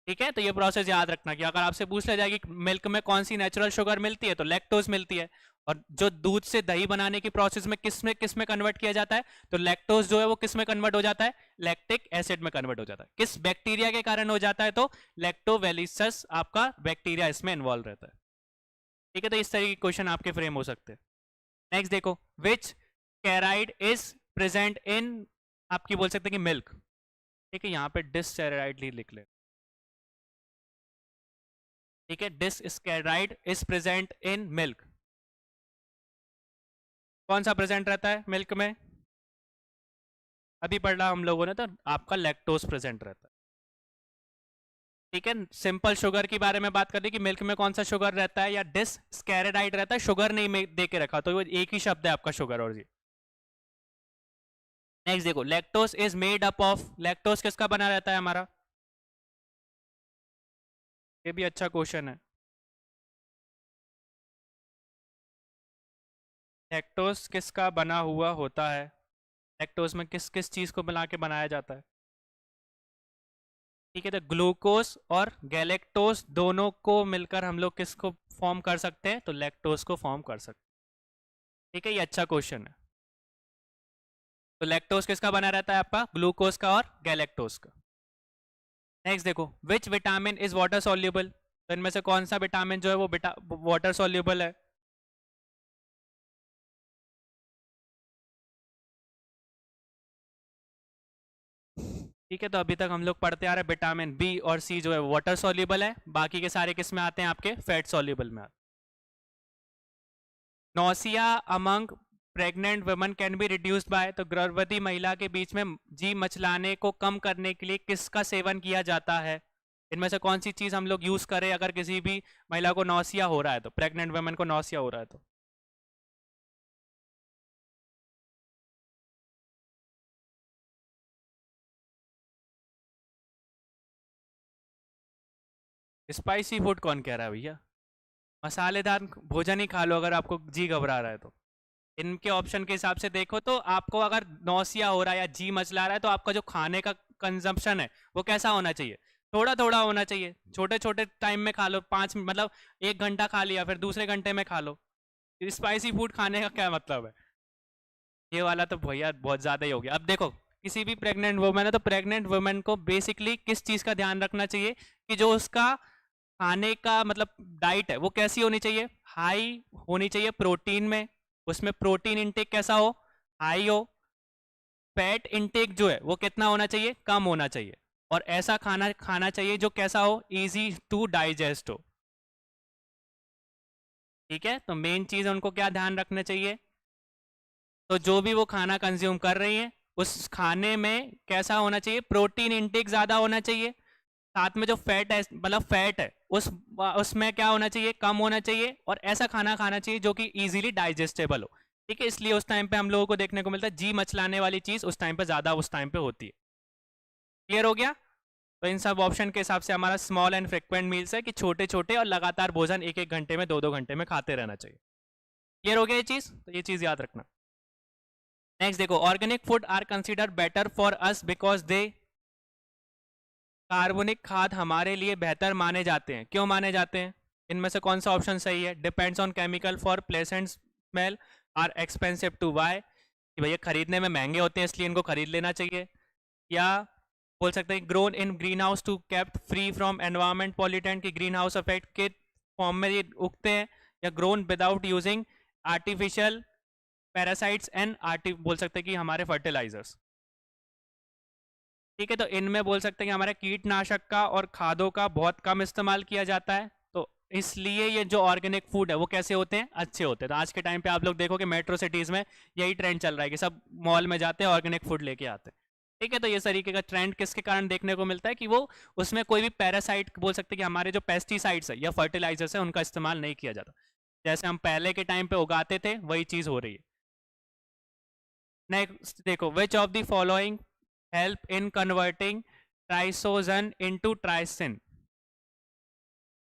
ठीक है, तो ये प्रोसेस याद रखना कि अगर आपसे पूछ लिया जाए कि मिल्क में कौन सी नेचुरल शुगर मिलती है, तो लैक्टोज मिलती है। और जो दूध से दही बनाने की प्रोसेस में किस में कन्वर्ट किया जाता है? तो लैक्टोज जो है वो किस में कन्वर्ट हो जाता है? लैक्टिक एसिड में कन्वर्ट हो जाता है। किस बैक्टीरिया के कारण हो जाता है? तो लैक्टोवेलिसस आपका बैक्टीरिया इसमें इन्वॉल्व रहता है। ठीक है, तो इस तरह के क्वेश्चन आपके फ्रेम हो सकते हैं। नेक्स्ट देखो, विच कैराइड इज प्रेजेंट इन, आपकी बोल सकते हैं कि मिल्क। ठीक है, यहाँ पे डिससेराइड लिख ले। ठीक है, डिसस्केराइड इज प्रेजेंट इन मिल्क। कौन सा प्रेजेंट रहता है मिल्क में? अभी पढ़ा हम लोगों ने, तो आपका लैक्टोज प्रेजेंट रहता है। ठीक है, सिंपल शुगर के बारे में बात कर ली कि मिल्क में कौन सा शुगर रहता है, या डिसस्केराइड रहता है, शुगर नहीं दे के रखा, तो वो एक ही शब्द है आपका शुगर और जी। नेक्स्ट देखो, lactose is made up of, lactose किसका बना रहता है हमारा? ये भी अच्छा क्वेश्चन है। लैक्टोज किसका बना हुआ होता है? लैक्टोज में किस किस चीज को मिला के बनाया जाता है? ठीक है, तो ग्लूकोज और गैलेक्टोज दोनों को मिलकर हम लोग किसको फॉर्म कर सकते हैं? तो लैक्टोज को फॉर्म कर सकते हैं। ठीक है, ये अच्छा क्वेश्चन है। तो लैक्टोज किसका बना रहता है आपका? ग्लूकोज का और गैलेक्टोज का। नेक्स्ट देखो, विच विटामिन इज वाटर सॉल्युबल, तो इनमें से कौन सा विटामिन जो है वो वाटर सॉल्युबल है? ठीक है, तो अभी तक हम लोग पढ़ते आ रहे हैं विटामिन बी और सी जो है वाटर सॉल्युबल है, बाकी के सारे किस में आते हैं? आपके फैट सॉल्युबल में आते हैं। Nausea among pregnant woman can be reduced by, तो गर्भवती महिला के बीच में जी मचलाने को कम करने के लिए किसका सेवन किया जाता है? इनमें से कौन सी चीज हम लोग यूज करें अगर किसी भी महिला को नौसिया हो रहा है, तो प्रेग्नेंट वुमन को नौसिया हो रहा है तो? स्पाइसी फूड कौन कह रहा है भैया? मसालेदार भोजन ही खा लो अगर आपको जी घबरा रहा है तो। इनके ऑप्शन के हिसाब से देखो तो आपको अगर नौसिया हो रहा है या जी मचला रहा है, तो आपका जो खाने का कंजम्पशन है वो कैसा होना चाहिए? थोड़ा थोड़ा होना चाहिए, छोटे छोटे टाइम में खा लो, 5 मतलब 1 घंटा खा लिया, फिर दूसरे घंटे में खा लो। स्पाइसी फूड खाने का क्या मतलब है? ये वाला तो भैया बहुत ज़्यादा ही हो गया। अब देखो, किसी भी प्रेग्नेंट वुमन है तो प्रेग्नेंट वुमन को बेसिकली किस चीज़ का ध्यान रखना चाहिए कि जो उसका खाने का मतलब डाइट है वो कैसी होनी चाहिए? हाई होनी चाहिए प्रोटीन में, उसमें प्रोटीन इंटेक कैसा हो? हाई हो। फैट इंटेक जो है वो कितना होना चाहिए? कम होना चाहिए। और ऐसा खाना खाना चाहिए जो कैसा हो? इजी टू डाइजेस्ट हो। ठीक है, तो मेन चीज़ उनको क्या ध्यान रखना चाहिए? तो जो भी वो खाना कंज्यूम कर रही है उस खाने में कैसा होना चाहिए? प्रोटीन इंटेक ज़्यादा होना चाहिए, साथ में जो फैट है मतलब फैट है उसमें क्या होना चाहिए? कम होना चाहिए। और ऐसा खाना खाना चाहिए जो कि इजीली डाइजेस्टेबल हो। ठीक है, इसलिए उस टाइम पे हम लोगों को देखने को मिलता है जी मचलाने वाली चीज़ उस टाइम पे ज़्यादा उस टाइम पे होती है। क्लियर हो गया? तो इन सब ऑप्शन के हिसाब से हमारा स्मॉल एंड फ्रिक्वेंट मील्स है कि छोटे छोटे और लगातार भोजन 1-1 घंटे में 2-2 घंटे में खाते रहना चाहिए। क्लियर हो गया ये चीज़? तो ये चीज़ याद रखना। नेक्स्ट देखो, organic food are consider better for us because they, कार्बनिक खाद हमारे लिए बेहतर माने जाते हैं, क्यों माने जाते हैं? इनमें से कौन सा ऑप्शन सही है? Depends on chemical for pleasant smell, are expensive to buy, कि भैया खरीदने में महंगे होते हैं इसलिए इनको खरीद लेना चाहिए, या बोल सकते हैं grown in green house to kept free from environment pollutant की ग्रीन हाउस इफेक्ट के फॉर्म में ये उगते हैं, या grown without using artificial parasites and बोल सकते हैं कि हमारे फर्टिलाइजर्स। ठीक है, तो इनमें बोल सकते हैं कि हमारे कीटनाशक का और खादों का बहुत कम इस्तेमाल किया जाता है, तो इसलिए ये जो ऑर्गेनिक फूड है वो कैसे होते हैं, अच्छे होते हैं। तो आज के टाइम पे आप लोग देखो कि मेट्रो सिटीज़ में यही ट्रेंड चल रहा है कि सब मॉल में जाते हैं ऑर्गेनिक फूड लेके आते हैं। ठीक है, तो ये तरीके का ट्रेंड किसके कारण देखने को मिलता है कि वो उसमें कोई भी पैरासाइट बोल सकते हैं कि हमारे जो पेस्टिसाइड्स है या फर्टिलाइजर्स है उनका इस्तेमाल नहीं किया जाता, जैसे हम पहले के टाइम पे उगाते थे वही चीज़ हो रही है। नेक्स्ट देखो, which of the following help in converting trypsinogen into trypsin.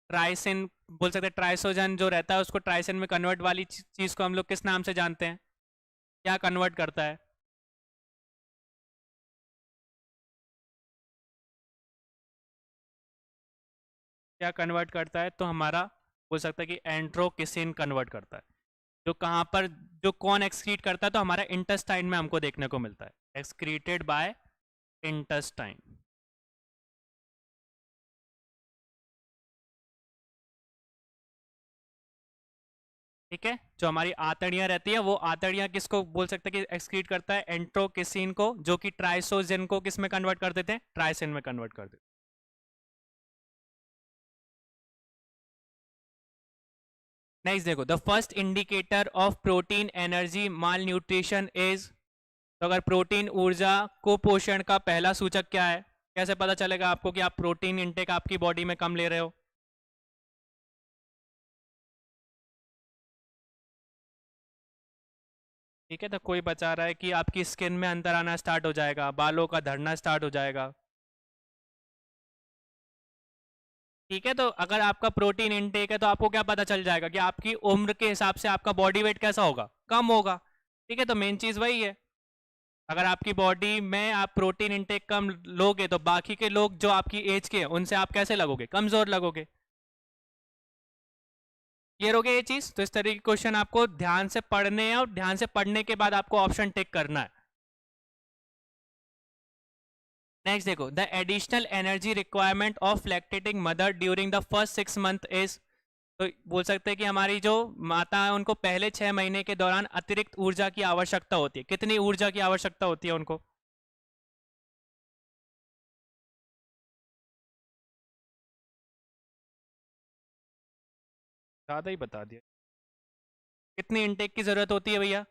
Trypsin बोल सकते हैं, ट्राइसोजन जो रहता है उसको ट्राइसिन में कन्वर्ट वाली चीज को हम लोग किस नाम से जानते हैं, क्या कन्वर्ट करता है? क्या कन्वर्ट करता है? तो हमारा बोल सकता है कि एंट्रोकिसिन कन्वर्ट करता है, जो कहाँ पर, जो कौन एक्सक्रीट करता है, तो हमारा इंटेस्टाइन में हमको देखने को मिलता है, एक्सक्रीटेड बाय इंटेस्टाइन। ठीक है, जो हमारी आंतड़ियां रहती है वो आंतड़ियां किसको बोल सकते हैं कि एक्सक्रीट करता है, एंट्रोकिसिन को, जो कि ट्राइसोजन को किस में कन्वर्ट कर देते हैं, ट्राइसिन में कन्वर्ट कर देते हैं। नेक्स्ट देखो, the first indicator of protein energy mall nutrition is. तो अगर प्रोटीन ऊर्जा कुपोषण का पहला सूचक क्या है, कैसे पता चलेगा आपको कि आप प्रोटीन इंटेक आपकी बॉडी में कम ले रहे हो? ठीक है, तो कोई बचा रहा है कि आपकी स्किन में अंदर आना स्टार्ट हो जाएगा, बालों का झड़ना स्टार्ट हो जाएगा। ठीक है, तो अगर आपका प्रोटीन इनटेक है तो आपको क्या पता चल जाएगा कि आपकी उम्र के हिसाब से आपका बॉडी वेट कैसा होगा, कम होगा। ठीक है, तो मेन चीज वही है, अगर आपकी बॉडी में आप प्रोटीन इनटेक कम लोगे तो बाकी के लोग जो आपकी एज के हैं उनसे आप कैसे लगोगे, कमजोर लगोगे। क्लियर हो गया ये चीज? तो इस तरह के क्वेश्चन आपको ध्यान से पढ़ने हैं और ध्यान से पढ़ने के बाद आपको ऑप्शन टिक करना है। नेक्स्ट देखो, the additional energy requirement of lactating mother during the first 6 month is. तो बोल सकते हैं कि हमारी जो माता है उनको पहले 6 महीने के दौरान अतिरिक्त ऊर्जा की आवश्यकता होती है। कितनी ऊर्जा की आवश्यकता होती है उनको? ज़्यादा ही बता दिया। कितनी इनटेक की ज़रूरत होती है भैया?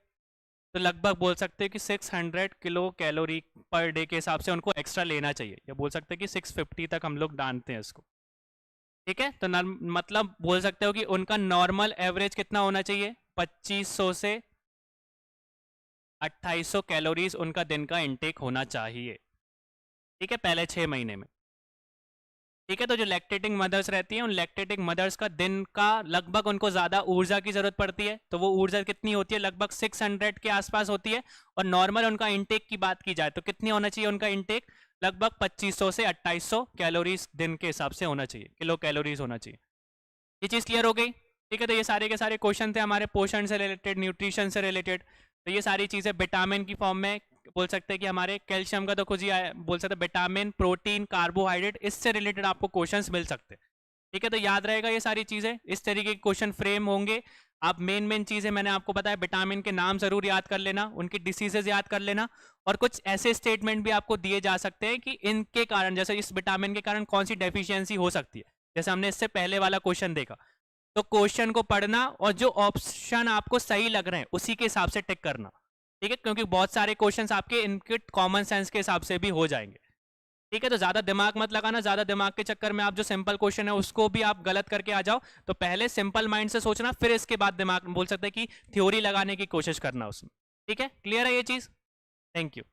तो लगभग बोल सकते हैं कि 600 किलो कैलोरी पर डे के हिसाब से उनको एक्स्ट्रा लेना चाहिए, या बोल सकते हैं कि 650 तक हम लोग डालते हैं इसको। ठीक है, तो मतलब बोल सकते हो कि उनका नॉर्मल एवरेज कितना होना चाहिए, 2500 से 2800 कैलोरीज उनका दिन का इनटेक होना चाहिए। ठीक है, पहले 6 महीने में। ठीक है, तो जो लैक्टेटिंग मदर्स रहती हैं उन लैक्टेटिंग मदर्स का दिन का लगभग उनको ज़्यादा ऊर्जा की ज़रूरत पड़ती है, तो वो ऊर्जा कितनी होती है, लगभग 600 के आसपास होती है। और नॉर्मल उनका इंटेक की बात की जाए तो कितनी होना चाहिए उनका इंटेक, लगभग 2500 से 2800 कैलोरीज दिन के हिसाब से होना चाहिए, किलो कैलोरीज होना चाहिए। ये चीज़ क्लियर हो गई? ठीक है, तो ये सारे के सारे क्वेश्चन थे हमारे पोषण से रिलेटेड, न्यूट्रिशन से रिलेटेड। तो ये सारी चीज़ें विटामिन की फॉर्म में बोल सकते हैं कि हमारे कैल्शियम का तो खुद ही बोल सकते हैं, विटामिन, प्रोटीन, कार्बोहाइड्रेट, इससे रिलेटेड आपको क्वेश्चंस मिल सकते हैं। ठीक है, तो याद रहेगा ये सारी चीज़ें, इस तरीके के क्वेश्चन फ्रेम होंगे। आप मेन चीज़ें मैंने आपको बताया, विटामिन के नाम जरूर याद कर लेना, उनकी डिसीजेज याद कर लेना, और कुछ ऐसे स्टेटमेंट भी आपको दिए जा सकते हैं कि इनके कारण, जैसे इस विटामिन के कारण कौन सी डेफिशिएंसी हो सकती है, जैसे हमने इससे पहले वाला क्वेश्चन देखा। तो क्वेश्चन को पढ़ना और जो ऑप्शन आपको सही लग रहे हैं उसी के हिसाब से टिक करना। ठीक है, क्योंकि बहुत सारे क्वेश्चंस आपके इनके कॉमन सेंस के हिसाब से भी हो जाएंगे। ठीक है, तो ज़्यादा दिमाग मत लगाना, ज़्यादा दिमाग के चक्कर में आप जो सिंपल क्वेश्चन है उसको भी आप गलत करके आ जाओ। तो पहले सिंपल माइंड से सोचना, फिर इसके बाद दिमाग बोल सकते हैं कि थ्योरी लगाने की कोशिश करना उसमें। ठीक है, क्लियर है ये चीज़? Thank you.